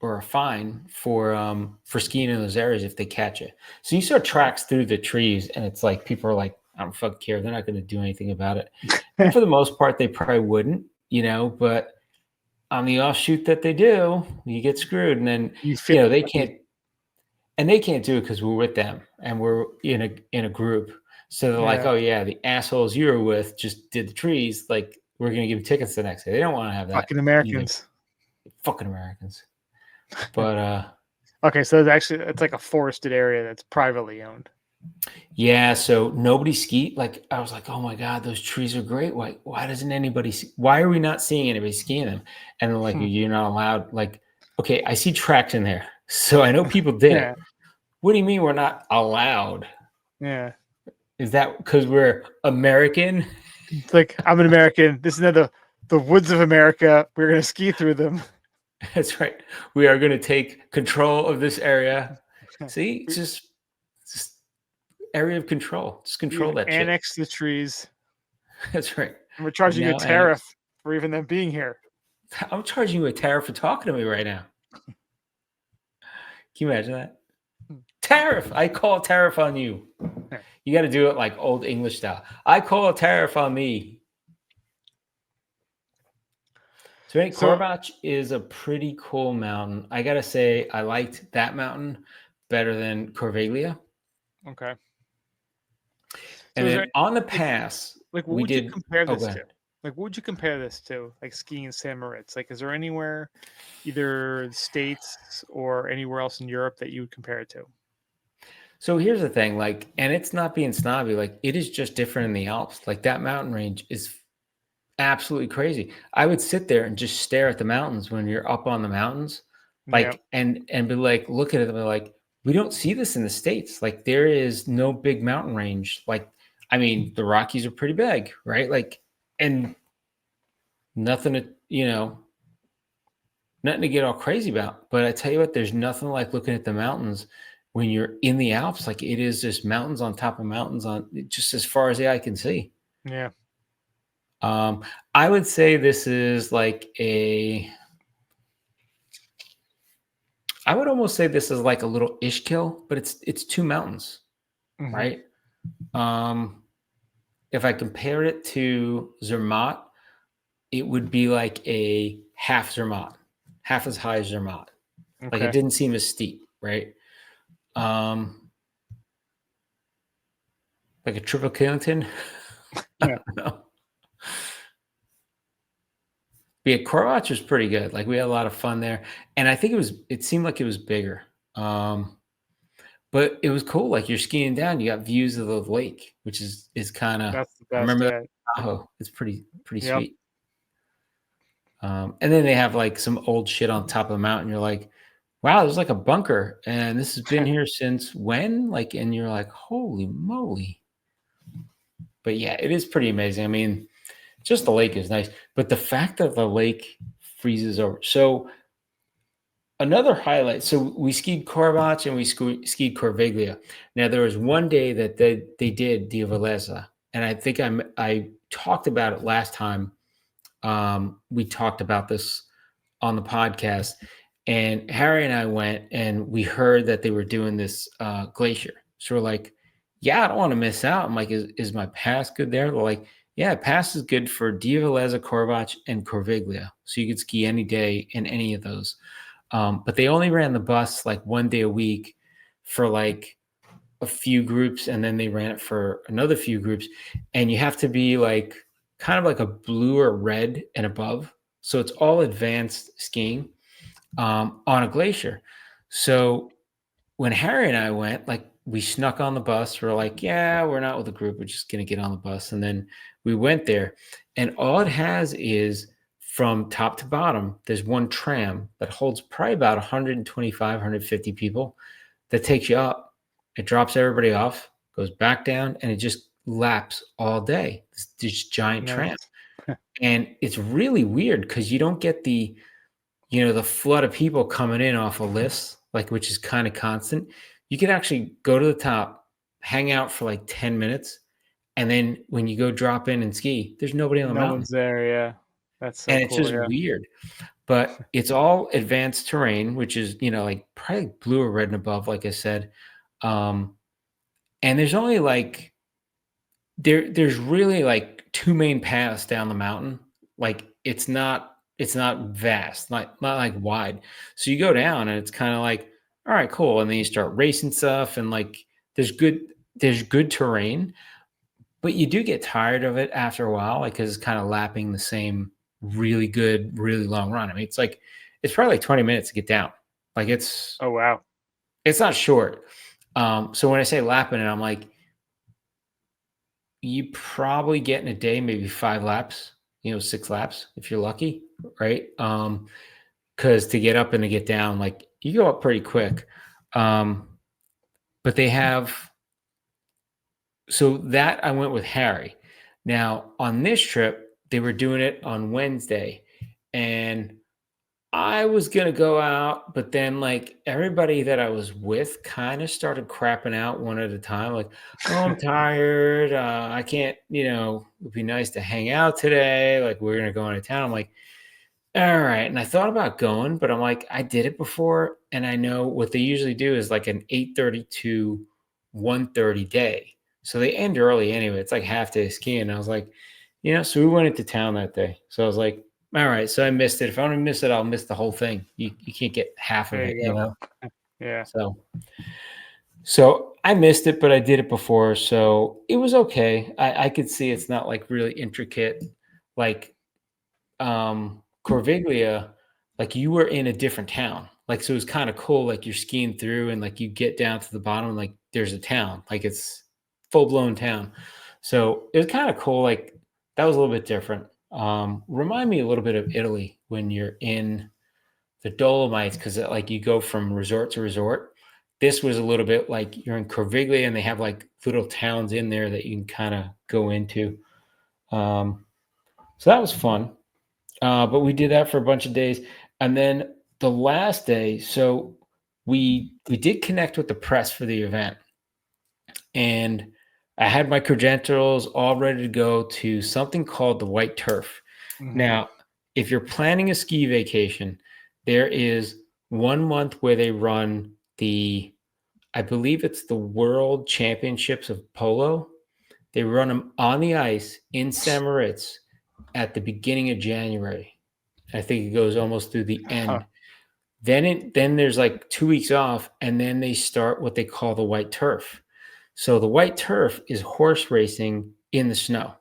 B: a fine for skiing in those areas if they catch it. So you saw tracks through the trees, and it's like people are like, I don't fucking care. They're not going to do anything about it. And for the most part, they probably wouldn't, but on the offshoot that they do, you get screwed. And then they can't do it because we're with them and we're in a group. So they're like, oh yeah, the assholes you were with just did the trees. Like, we're going to give them tickets the next day. They don't want to have that.
A: Fucking Americans.
B: Fucking Americans. But
A: okay, so it's like a forested area that's privately owned.
B: Yeah, so nobody skied. Like, I was like, oh my god, those trees are great. Why doesn't anybody why are we not seeing anybody skiing them? And they're like, you're not allowed. Like, okay, I see tracks in there, so I know people did it. What do you mean we're not allowed?
A: Yeah,
B: is that because we're American?
A: It's like, I'm an American. This is the woods of America. We're gonna ski through them.
B: That's right. We are going to take control of this area. See, it's just area of control. Just control that shit.
A: Annex the trees.
B: That's right.
A: And we're charging you a tariff for even them being here.
B: I'm charging you a tariff for talking to me right now. Can you imagine that? Tariff. I call a tariff on you. You got to do it like old English style. I call a tariff on me. So Korvach is a pretty cool mountain. I got to say, I liked that mountain better than Corviglia.
A: Okay.
B: And then on the pass,
A: what would you compare this to? Like, what would you compare this to? Like skiing in St. Moritz? Like, is there anywhere, either the States or anywhere else in Europe, that you would compare it to?
B: So here's the thing, like, and it's not being snobby, like, it is just different in the Alps. Like, that mountain range is absolutely crazy. I would sit there and just stare at the mountains when you're up on the mountains, like, and be like, look at it and be like, we don't see this in the States. Like, there is no big mountain range. Like, I mean, the Rockies are pretty big, right? Like, and nothing to, nothing to get all crazy about. But I tell you what, there's nothing like looking at the mountains when you're in the Alps. Like, it is just mountains on top of mountains on just as far as the eye can see.
A: Yeah.
B: I would say this is like I would almost say this is like a little Ishkill, but it's two mountains, right? If I compare it to Zermatt, it would be like a half Zermatt, half as high as Zermatt. Okay. Like, it didn't seem as steep, right? Like a triple Killington. I don't know. But yeah, Korvach was pretty good. Like, we had a lot of fun there, and I think it seemed like it was bigger. But it was cool. Like, you're skiing down, you got views of the lake, which is kind of.
A: That's the best.
B: I remember that. Oh, it's pretty sweet. And then they have like some old shit on top of the mountain. You're like, wow, there's like a bunker, and this has been here since when? Like, and you're like, holy moly. But yeah, it is pretty amazing. I mean, just the lake is nice, but the fact that the lake freezes over. So another highlight. So we skied Korvach and we skied Corviglia. Now, there was one day that they did Dia Veleza, and I think I talked about it last time. We talked about this on the podcast, and Harry and I went and we heard that they were doing this glacier. So we're like, yeah, I don't want to miss out. I'm like, is my pass good there? They're like, yeah, pass is good for Dia Veleza, Korvach, and Corviglia. So you could ski any day in any of those. But they only ran the bus like one day a week for like a few groups, and then they ran it for another few groups. And you have to be like kind of like a blue or red and above. So it's all advanced skiing on a glacier. So when Harry and I went, like, we snuck on the bus. We're like, yeah, we're not with a group. We're just going to get on the bus. And then we went there, and all it has is from top to bottom, there's one tram that holds probably about 125, 150 people that takes you up. It drops everybody off, goes back down, and it just laps all day. This giant tram. And it's really weird because you don't get the flood of people coming in off a list, like, which is kind of constant. You could actually go to the top, hang out for like 10 minutes, And then when you go drop in and ski, there's nobody on the
A: No
B: mountain.
A: one's there. Yeah. That's so
B: And it's
A: cool.
B: just
A: Yeah.
B: weird. But it's all advanced terrain, which is, like probably blue or red and above, like I said. And there's only like there's really like two main paths down the mountain. Like it's not vast, not like wide. So you go down and it's kind of like, all right, cool. And then you start racing stuff and like there's good terrain, but you do get tired of it after a while, like because it's kind of lapping the same really good, really long run. I mean, it's probably like 20 minutes to get down. Like
A: Oh, wow.
B: it's not short. So when I say lapping it, I'm like, you probably get in a day, maybe 5 laps, 6 laps if you're lucky, right? Because to get up and to get down, like you go up pretty quick. But they have, so that I went with Harry. Now on this trip, they were doing it on Wednesday, and I was gonna go out, but then like everybody that I was with kind of started crapping out one at a time, like, "Oh, I'm tired. I can't. It'd be nice to hang out today. Like we're gonna go into town." I'm like, "All right." And I thought about going, but I'm like, I did it before, and I know what they usually do is like an 8:30 to 1:30 day, so they end early anyway. It's like half day skiing. I was like, so we went into town that day. So I was like, all right, so I missed it. If I don't miss it, I'll miss the whole thing. You can't get half of
A: There
B: it,
A: you go. Yeah.
B: So I missed it, but I did it before, so it was okay. I could see it's not like really intricate, like Corviglia, like you were in a different town. Like so it was kind of cool. Like you're skiing through and like you get down to the bottom, and like there's a town, like it's full-blown town. So it was kind of cool. Like that was a little bit different. Remind me a little bit of Italy when you're in the Dolomites, because like you go from resort to resort. This was a little bit like you're in Corviglia and they have like little towns in there that you can kind of go into. So that was fun. But we did that for a bunch of days. And then the last day, so we did connect with the press for the event. And I had my credentials all ready to go to something called the White Turf.
A: Mhm.
B: Now, if you're planning a ski vacation, there is 1 month where they run I believe it's the World Championships of Polo. They run them on the ice in St. Moritz at the beginning of January. I think it goes almost through the end.
A: Huh.
B: Then there's like 2 weeks off, and then they start what they call the White Turf. So the White Turf is horse racing in the snow.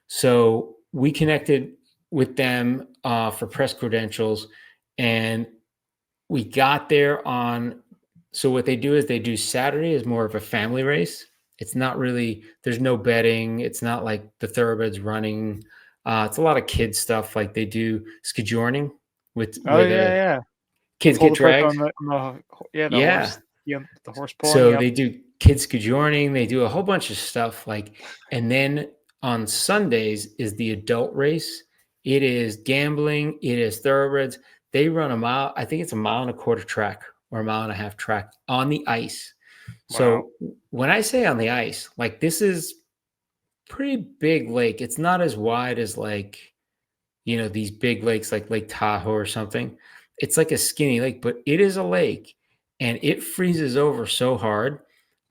B: So we connected with them for press credentials, and we got there on. So what they do is they do Saturday is more of a family race. It's not really, there's no betting. It's not like the thoroughbreds running. It's a lot of kids stuff. Like they do skijorning with
A: Oh,
B: where
A: yeah,
B: the
A: yeah.
B: kids
A: Pull
B: get
A: the person
B: dragged.
A: on the
B: Yeah.
A: horse. Yeah, the horse pulling.
B: So
A: Yep.
B: they do kids skijorning. They do a whole bunch of stuff and then on Sundays is the adult race. It is gambling. It is thoroughbreds. They run a mile. I think it's a 1.25 mile track or a 1.5 mile track on the ice. So when I say on the ice, like this is pretty big lake. It's not as wide as like, these big lakes like Lake Tahoe or something. It's like a skinny lake, but it is a lake and it freezes over so hard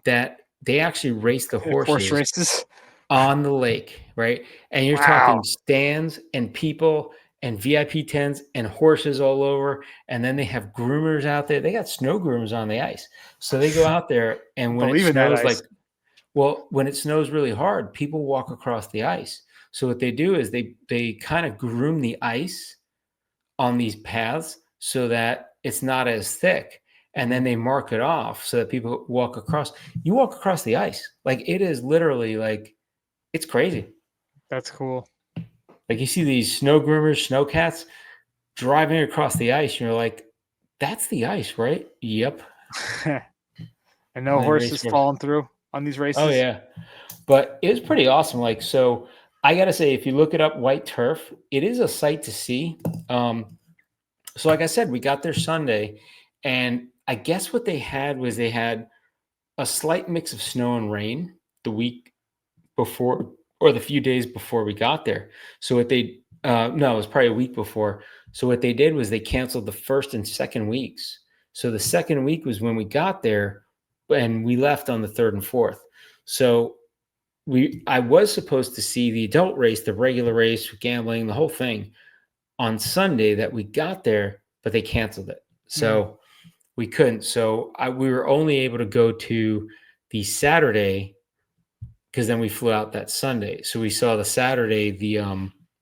B: that they actually race the
A: Horse
B: horses
A: races.
B: on the lake, right? And you're talking stands and people and VIP tents and horses all over. And then they have groomers out there. They got snow groomers on the ice. So they go out there, and when it
A: Believe in that
B: snows,
A: ice.
B: when it snows really hard, people walk across the ice. So what they do is they kind of groom the ice on these paths so that it's not as thick. And then they mark it off so that people walk across. You walk across the ice. Like it is literally like, it's crazy.
A: That's cool.
B: Like you see these snow groomers, snow cats driving across the ice. And you're like, that's the ice, right? Yep.
A: And no horses falling through on these races.
B: Oh yeah. But it was pretty awesome. Like, so I got to say, if you look it up, White Turf, it is a sight to see. So like I said, we got there Sunday, and I guess what they had was they had a slight mix of snow and rain the week before, or the few days before we got there. So what they no, it was probably a week before. So what they did was they canceled the first and second weeks. So the second week was when we got there, and we left on the third and fourth. So I was supposed to see the adult race, the regular race, gambling, the whole thing on Sunday that we got there, but they canceled it. So we couldn't. So we were only able to go to the Saturday, because then we flew out that Sunday. So we saw the Saturday,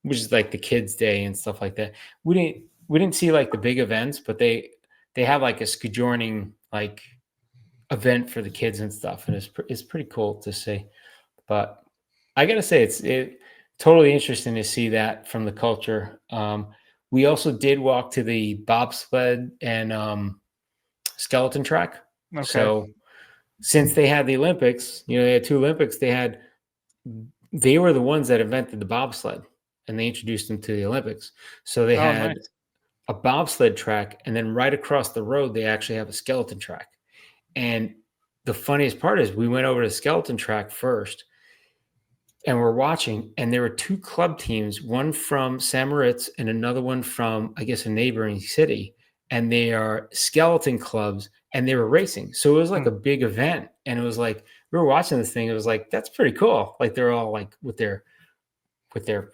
B: which is like the kids' day and stuff like that. We didn't see like the big events, but they have like a skijorning like event for the kids and stuff, and it's pretty cool to see. But I gotta say, it's totally interesting to see that from the culture. We also did walk to the bobsled and skeleton track.
A: Okay.
B: So since they had the Olympics, they had two Olympics. They were the ones that invented the bobsled, and they introduced them to the Olympics. So they had
A: nice.
B: a bobsled track, and then right across the road, they actually have a skeleton track. And the funniest part is we went over to the skeleton track first, and we're watching, and there were two club teams, one from St. Moritz and another one from, I guess, a neighboring city. And they are skeleton clubs, and they were racing. So it was like a big event. And it was like, we were watching this thing. It was like, that's pretty cool. Like they're all like with their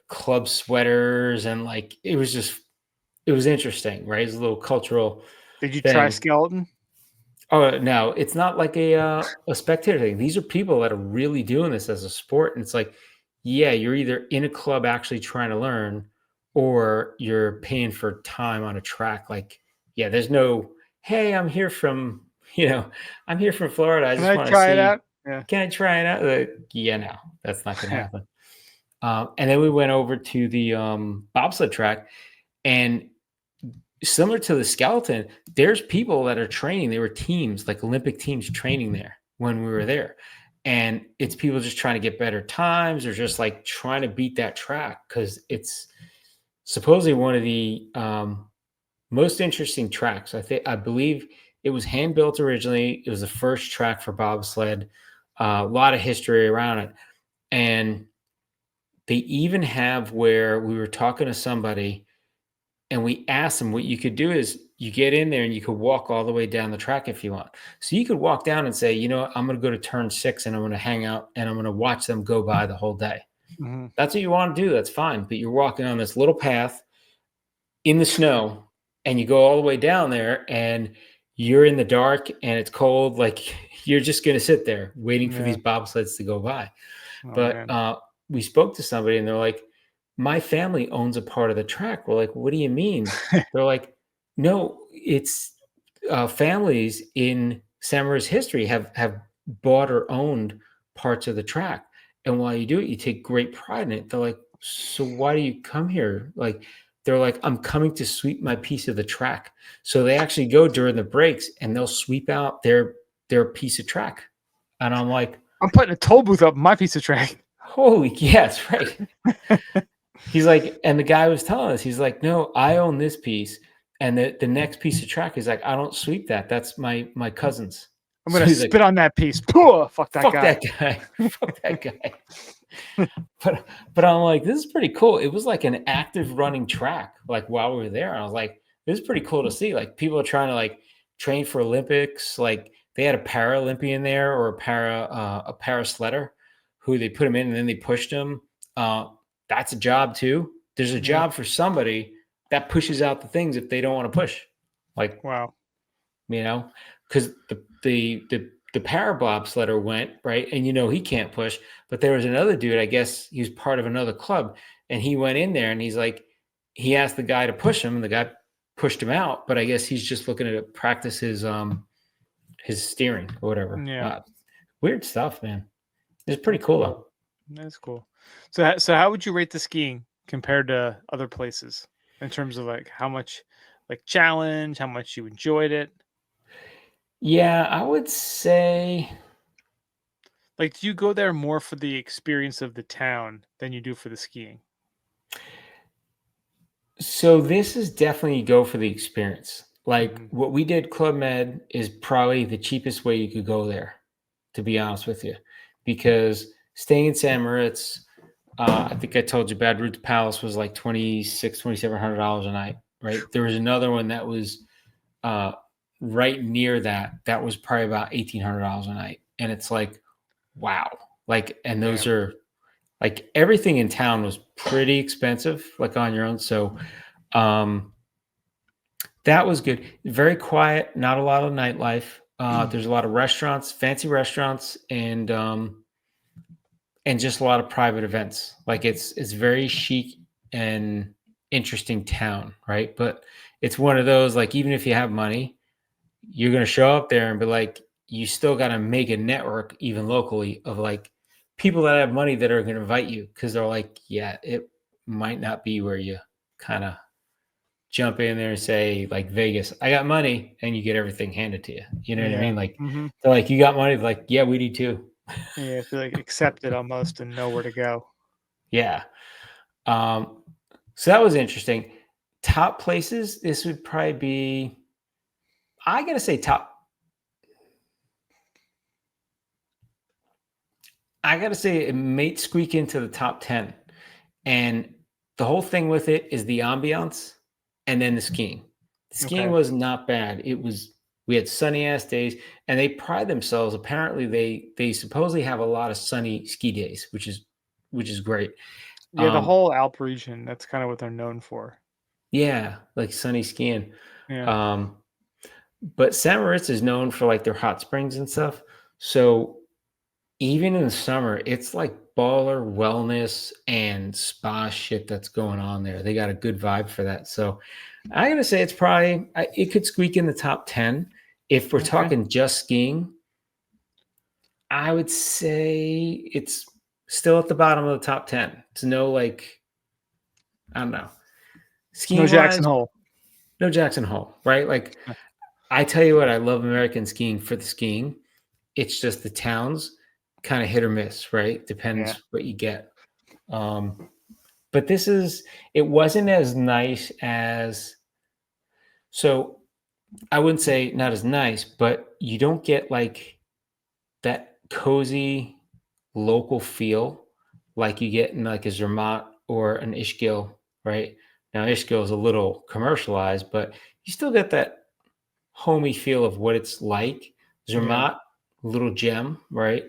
B: club sweaters, and like, it was interesting, right? It's a little cultural.
A: Did you
B: thing.
A: try skeleton?
B: Oh, no, it's not like a spectator thing. These are people that are really doing this as a sport. And it's like, yeah, you're either in a club actually trying to learn, or you're paying for time on a track. Like, yeah, there's no, hey, I'm here from Florida. I just want to
A: try
B: see
A: it out. Yeah.
B: Can I try it out? Yeah, no, that's not going to happen. And then we went over to the bobsled track, and similar to the skeleton, there's people that are training. There were teams, like Olympic teams, training there when we were there. And it's people just trying to get better times, or just like trying to beat that track, because it's supposedly one of the most interesting tracks. I believe it was hand built originally. It was the first track for bobsled. A lot of history around it. And they even have where we were talking to somebody, and we asked them, what you could do is you get in there and you could walk all the way down the track if you want. So you could walk down and say, I'm going to go to turn 6 and I'm going to hang out and I'm going to watch them go by the whole day. Mm-hmm. That's what you want to do. That's fine. But you're walking on this little path in the snow, and you go all the way down there, and you're in the dark and it's cold. Like, you're just going to sit there waiting for these bobsleds to go by. But we spoke to somebody, and they're like, my family owns a part of the track. We're like, what do you mean? They're like, no, it's families in St. Moritz history have bought or owned parts of the track. And while you do it, you take great pride in it. They're like, so why do you come here? Like, they're like, I'm coming to sweep my piece of the track. So they actually go during the breaks, and they'll sweep out their piece of track. And I'm like,
A: I'm putting a toll booth up my piece of track.
B: Holy, yes, right. He's like, and the guy was telling us, he's like, no, I own this piece. And the next piece of track is like, I don't sweep that. That's my cousin's.
A: I'm going to spit on that piece. Pooh, fuck that guy.
B: Fuck that guy. But I'm like, this is pretty cool. It was like an active running track, like while we were there. And I was like, this is pretty cool to see. Like, people are trying to like train for Olympics. Like, they had a Paralympian there, or a parasledder, who they put him in and then they pushed him. That's a job too. There's a job for somebody that pushes out the things if they don't want to push. Like,
A: wow,
B: because the parabobsledder went right, and he can't push. But there was another dude, I guess he was part of another club, and he went in there and he's like, he asked the guy to push him, and the guy pushed him out. But I guess he's just looking to practice his steering or whatever.
A: Yeah,
B: weird stuff, man. It's pretty cool though.
A: That's cool. So how would you rate the skiing compared to other places in terms of like how much like challenge, how much you enjoyed it?
B: Yeah, I would say,
A: like, do you go there more for the experience of the town than you do for the skiing?
B: So this is definitely go for the experience. Like, what we did, Club Med, is probably the cheapest way you could go there, to be honest with you, because staying in San Moritz, I think I told you Bad Roots Palace was like $2,700 a night, right? There was another one that was right near that. That was probably about $1,800 a night. And it's like, wow. Like, and those are like everything in town was pretty expensive, like on your own. So that was good. Very quiet, not a lot of nightlife. There's a lot of restaurants, fancy restaurants, and just a lot of private events. Like it's very chic and interesting town, right? But it's one of those, like, even if you have money, you're gonna show up there and be like, you still gotta make a network, even locally, of like people that have money that are gonna invite you, because they're like, yeah, it might not be where you kind of jump in there and say, like Vegas, I got money, and you get everything handed to you. You know what I mean? Like they're like, you got money? They're like, yeah, we do too.
A: Yeah, I feel like accepted almost and know where to go.
B: Yeah. So that was interesting. Top places, this would probably be, I gotta say it might squeak into the top 10. And the whole thing with it is the ambiance and then the skiing. The skiing was not bad. We had sunny ass days, and they pride themselves. Apparently they supposedly have a lot of sunny ski days, which is great.
A: Yeah, the whole Alp region, that's kind of what they're known for.
B: Yeah, like sunny skiing.
A: Yeah.
B: But San Moritz is known for like their hot springs and stuff. So even in the summer, it's like baller wellness and spa shit that's going on there. They got a good vibe for that. So I'm going to say it's probably, it could squeak in the top 10. If we're talking just skiing, I would say it's still at the bottom of the top 10. It's no, like, I don't know. Skiing
A: No Jackson Hole.
B: No Jackson Hole, right? Like, I tell you what, I love American skiing for the skiing. It's just the towns kind of hit or miss, right? Depends what you get. But it wasn't as nice as, so I wouldn't say not as nice, but you don't get like that cozy local feel like you get in like a Zermatt or an Ischgl, right? Now Ischgl is a little commercialized, but you still get that homey feel of what it's like. Zermatt, little gem, right?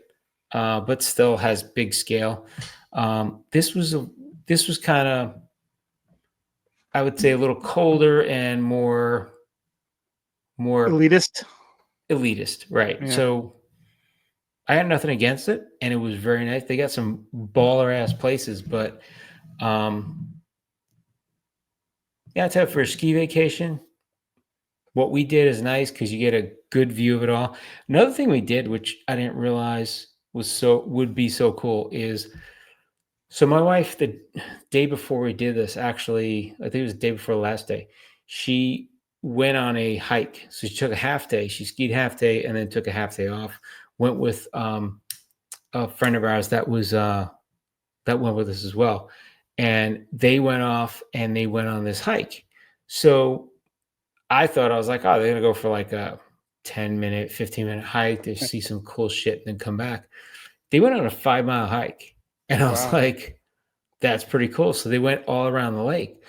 B: But still has big scale. This was kind of, I would say, a little colder and more
A: elitist,
B: right?
A: Yeah.
B: So I had nothing against it, and it was very nice. They got some baller ass places, but I tell you, for a ski vacation, what we did is nice because you get a good view of it all. Another thing we did, which I didn't realize would be so cool, is, so my wife, the day before we did this, actually, I think it was the day before the last day, she went on a hike. So she took a half day. She skied half day and then took a half day off. Went with a friend of ours that went with us as well. And they went off and they went on this hike. So I was like, oh, they're going to go for like a 10-minute, 15-minute hike to see some cool shit and then come back. They went on a 5-mile hike. And I was like, that's pretty cool. So they went all around the lake.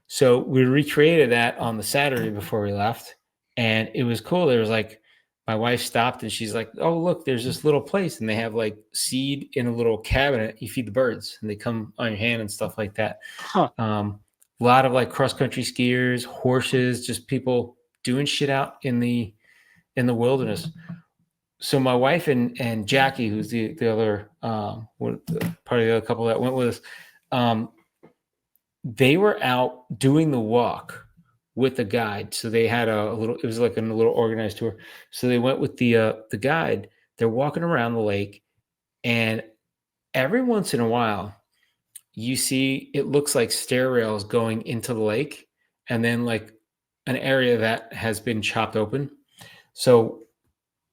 B: So we recreated that on the Saturday before we left. And it was cool. There was like, my wife stopped and she's like, oh, look, there's this little place. And they have like seed in a little cabinet. You feed the birds and they come on your hand and stuff like that. A lot of like cross-country skiers, horses, just people doing shit out in the wilderness. So my wife and Jackie, who's the other part of the other couple that went with us, they were out doing the walk with a guide. So they had it was like a little organized tour. So they went with the guide. They're walking around the lake, and every once in a while, you see it looks like stair rails going into the lake, and then like an area that has been chopped open. So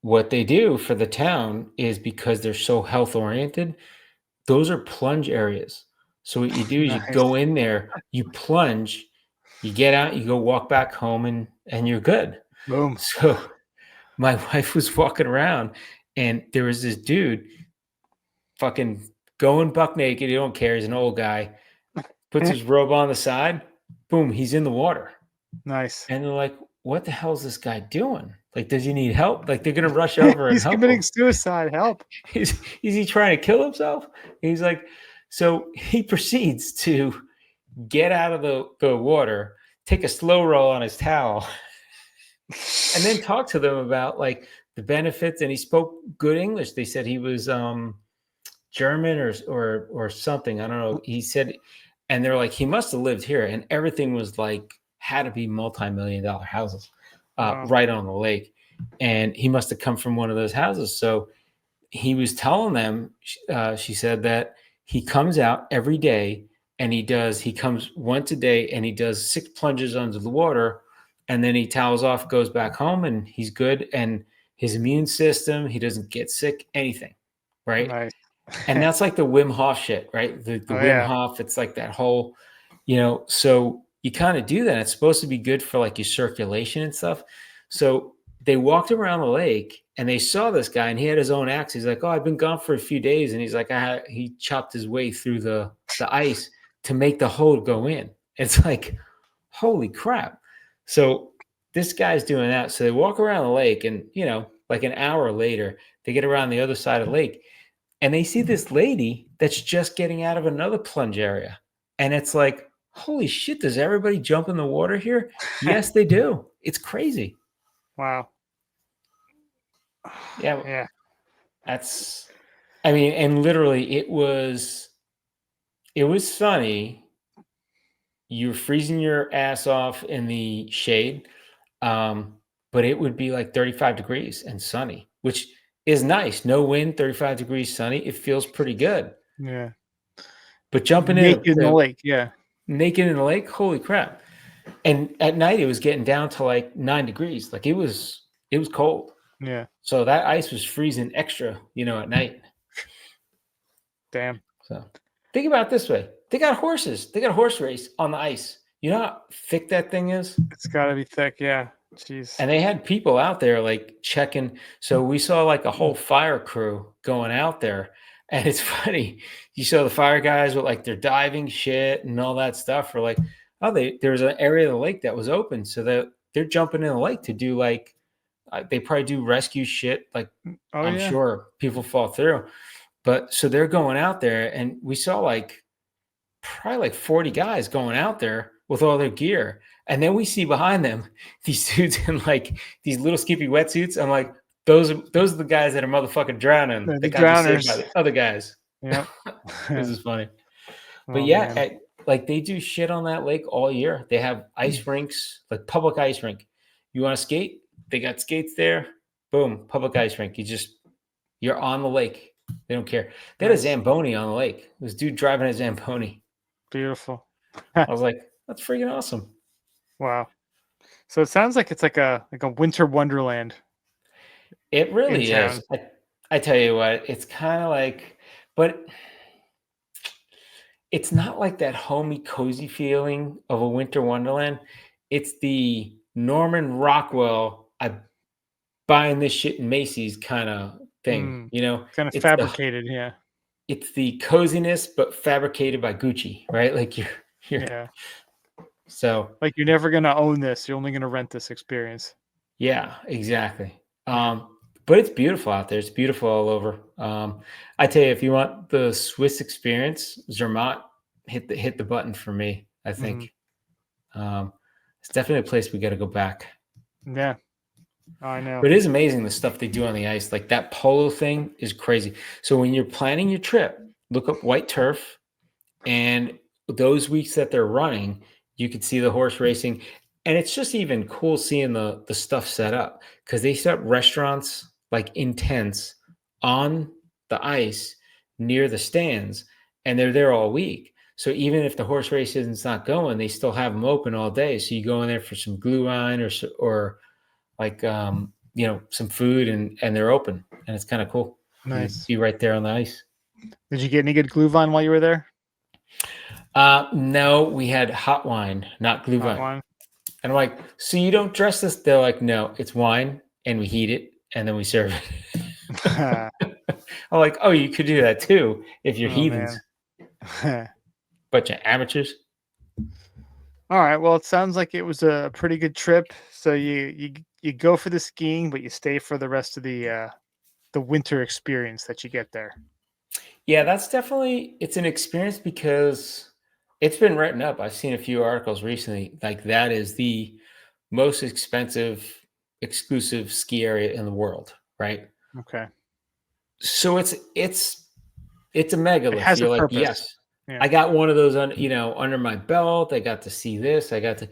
B: what they do for the town is, because they're so health oriented, those are plunge areas. So what you do is you go in there, you plunge, you get out, you go walk back home, and you're good.
A: Boom.
B: So my wife was walking around, and there was this dude fucking going buck naked. He don't care. He's an old guy. Puts his robe on the side. Boom, he's in the water.
A: Nice.
B: And they're like, what the hell is this guy doing? Like, does he need help? Like, they're going to rush over and
A: He's
B: help
A: committing
B: him.
A: suicide. Help.
B: Is he trying to kill himself? And he's like, so he proceeds to get out of the water, take a slow roll on his towel, and then talk to them about like the benefits. And he spoke good English. They said he was German or something. I don't know. He said, and they're like, he must have lived here, and everything was like had to be multi-million-dollar houses right on the lake, and he must have come from one of those houses. So he was telling them, she said that he comes out every day and he comes once a day and he does 6 plunges under the water, and then he towels off, goes back home, and he's good. And his immune system, he doesn't get sick, anything. Right.
A: Nice.
B: And that's like the Wim Hof shit, right? The Wim Hof, it's like that whole, so you kind of do that. It's supposed to be good for like your circulation and stuff. So they walked around the lake and they saw this guy, and he had his own axe. He's like, oh, I've been gone for a few days. And he's like, he chopped his way through the ice to make the hole go in. It's like, holy crap. So this guy's doing that. So they walk around the lake, and, like an hour later, they get around the other side of the lake, and they see this lady that's just getting out of another plunge area. And it's like, holy shit, does everybody jump in the water here? Yes, they do. It's crazy.
A: Wow.
B: Yeah. And literally it was sunny. You were freezing your ass off in the shade. But it would be like 35 degrees and sunny, which is nice. No wind, 35 degrees, sunny. It feels pretty good.
A: Yeah.
B: But jumping
A: naked in the lake,
B: naked in the lake, holy crap. And at night it was getting down to like 9 degrees. Like it was cold.
A: Yeah.
B: So that ice was freezing extra, at night.
A: Damn.
B: So think about it this way. They got horses. They got a horse race on the ice. You know how thick that thing is?
A: It's got to be thick, yeah. Jeez.
B: And they had people out there like checking. So we saw like a whole fire crew going out there. And it's funny. You saw the fire guys with like their diving shit and all that stuff. For like, there was an area of the lake that was open. So they're jumping in the lake to do like, they probably do rescue shit. Like I'm sure people fall through. But so they're going out there, and we saw like probably like 40 guys going out there with all their gear. And then we see behind them these dudes in like these little skimpy wetsuits. I'm like, those are the guys that are motherfucking drowning.
A: The drowners.
B: By the other guys.
A: Yeah.
B: This is funny. But like they do shit on that lake all year. They have ice rinks, like public ice rink. You want to skate? They got skates there. Boom, public ice rink. You're on the lake. They don't care. They had a Zamboni on the lake. This dude driving a Zamboni.
A: Beautiful.
B: I was like, that's freaking awesome.
A: Wow. So it sounds like it's like a winter wonderland.
B: It really is. I tell you what, it's kind of like, but it's not like that homey, cozy feeling of a winter wonderland. It's the Norman Rockwell, I'm buying this shit in Macy's kind of thing,
A: Kind of fabricated, yeah.
B: It's the coziness, but fabricated by Gucci, right? Like you're
A: yeah.
B: So
A: like you're never gonna own this. You're only gonna rent this experience.
B: Yeah, exactly. But it's beautiful out there. It's beautiful all over. I tell you, if you want the Swiss experience, Zermatt hit the button for me. I think it's definitely a place we got to go back.
A: Yeah, I know.
B: But it is amazing the stuff they do on the ice. Like that polo thing is crazy. So when you're planning your trip, look up white turf, and those weeks that they're running, you can see the horse racing. And it's just even cool seeing the stuff set up, because they set up restaurants like in tents on the ice near the stands, and they're there all week. So even if the horse race is not going, they still have them open all day. So you go in there for some glühwein or like some food, and they're open, and it's kind of cool.
A: Nice.
B: You right there on the ice.
A: Did you get any good glühwein while you were there?
B: No, we had hot wine, not glühwein. And I'm like, so you don't dress this? They're like, no, it's wine, and we heat it, and then we serve it. I'm like, oh, you could do that too if you're
A: Oh,
B: heathens.
A: man.
B: Bunch of amateurs.
A: All right. Well, it sounds like it was a pretty good trip. So you go for the skiing, but you stay for the rest of the winter experience that you get there.
B: Yeah, that's definitely it's an experience because it's been written up. I've seen a few articles recently. Like that is the most expensive exclusive ski area in the world, right?
A: Okay.
B: So it's a
A: It
B: megalith.
A: has a
B: You're like,
A: purpose.
B: yes,
A: Yeah.
B: I got one of those under my belt. I got to see this. I got to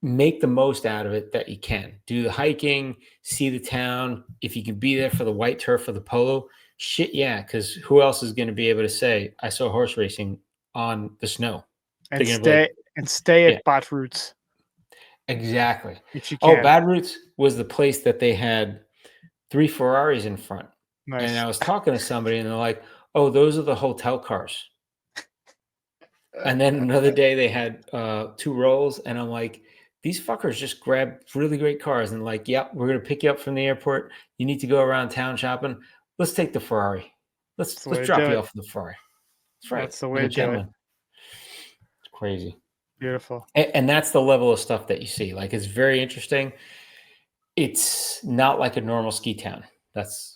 B: make the most out of it that you can. Do the hiking, see the town. If you can be there for the white turf or the polo, shit, yeah. Because who else is going to be able to say I saw horse racing on the snow?
A: And
B: They're going to be like,
A: stay
B: yeah,
A: at Bot Roots
B: exactly.
A: if you
B: Oh,
A: can.
B: Bad Roots was the place that they had 3 Ferraris in front. And
A: Nice.
B: I was talking to somebody, and they're like, "Oh, those are the hotel cars." And then another day they had 2 rolls, and I'm like, "These fuckers just grabbed really great cars and like, yep, we're gonna pick you up from the airport. You need to go around town shopping. Let's take the Ferrari.
A: That's
B: Let's
A: the way to
B: drop
A: do
B: you
A: it.
B: off in the Ferrari." That's right,
A: That's the way
B: like a
A: to do it.
B: gentleman. It's crazy,
A: Beautiful.
B: and that's the level of stuff that you see. Like, it's very interesting. It's not like a normal ski town. That's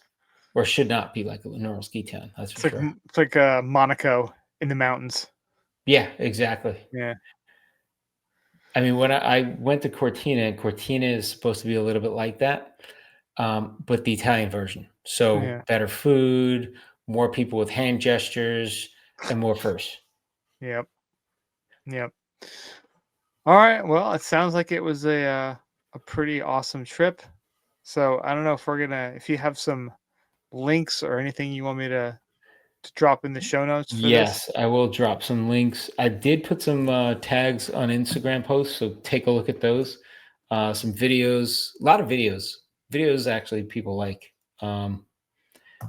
B: or should not be like a normal ski town. That's for sure.
A: It's like Monaco in the mountains.
B: Yeah, exactly.
A: Yeah.
B: I mean, when I went to Cortina, and Cortina is supposed to be a little bit like that, but the Italian version. So
A: Yeah.
B: better food, more people with hand gestures, and more furs.
A: Yep. Yep. All right. Well, it sounds like it was a pretty awesome trip. So I don't know if you have some links or anything you want me to drop in the show notes for this.
B: Yes, I will drop some links. I did put some tags on Instagram posts, so take a look at those. Some videos, a lot of videos. Videos actually people like.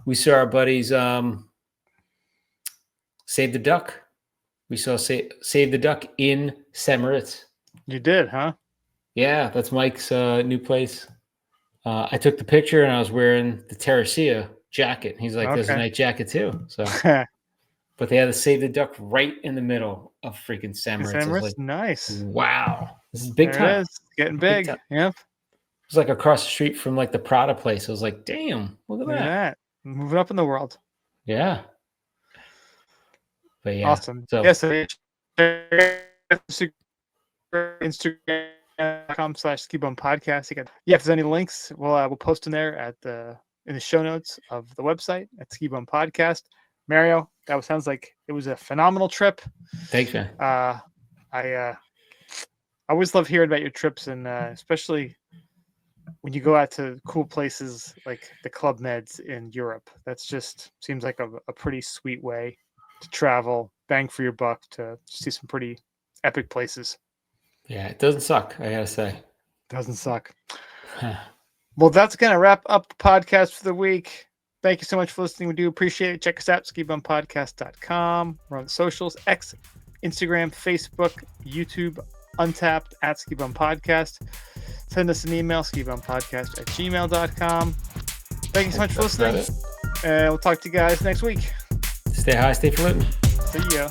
B: We saw our buddies Save the Duck. We saw Save the Duck in St. Moritz.
A: You did, huh?
B: Yeah, that's Mike's new place. I took the picture and I was wearing the Terracea jacket. He's like, "There's a
A: Okay.
B: nice jacket too." So, but they had to Save the Duck right in the middle of freaking St. Moritz. I was like,
A: Nice.
B: "Wow, this is big
A: There
B: time."
A: it is. Getting
B: Big
A: big.
B: time.
A: Yep.
B: It was like across the street from like the Prada place. I was like, "Damn, look at
A: Look at
B: that."
A: that. Moving up in the world.
B: Yeah. But yeah,
A: Awesome.
B: so
A: Yes. Instagram.com/skibum podcast. If there's any links, we'll post them there in the show notes of the website at Skibum Podcast. Mario, that sounds like it was a phenomenal trip.
B: thanks, man.
A: I always love hearing about your trips, and especially when you go out to cool places like the Club Meds in Europe. That's just seems like a pretty sweet way to travel, bang for your buck, to see some pretty epic places.
B: Yeah, it doesn't suck, I gotta say.
A: Doesn't suck. Well, that's going to wrap up the podcast for the week. Thank you so much for listening. We do appreciate it. Check us out, skibumpodcast.com. We're on the socials, X, Instagram, Facebook, YouTube, Untapped, at Skibum Podcast. Send us an email, skibumpodcast@gmail.com. Thank you so much for listening. And we'll talk to you guys next week.
B: Stay high, stay floating.
A: See ya.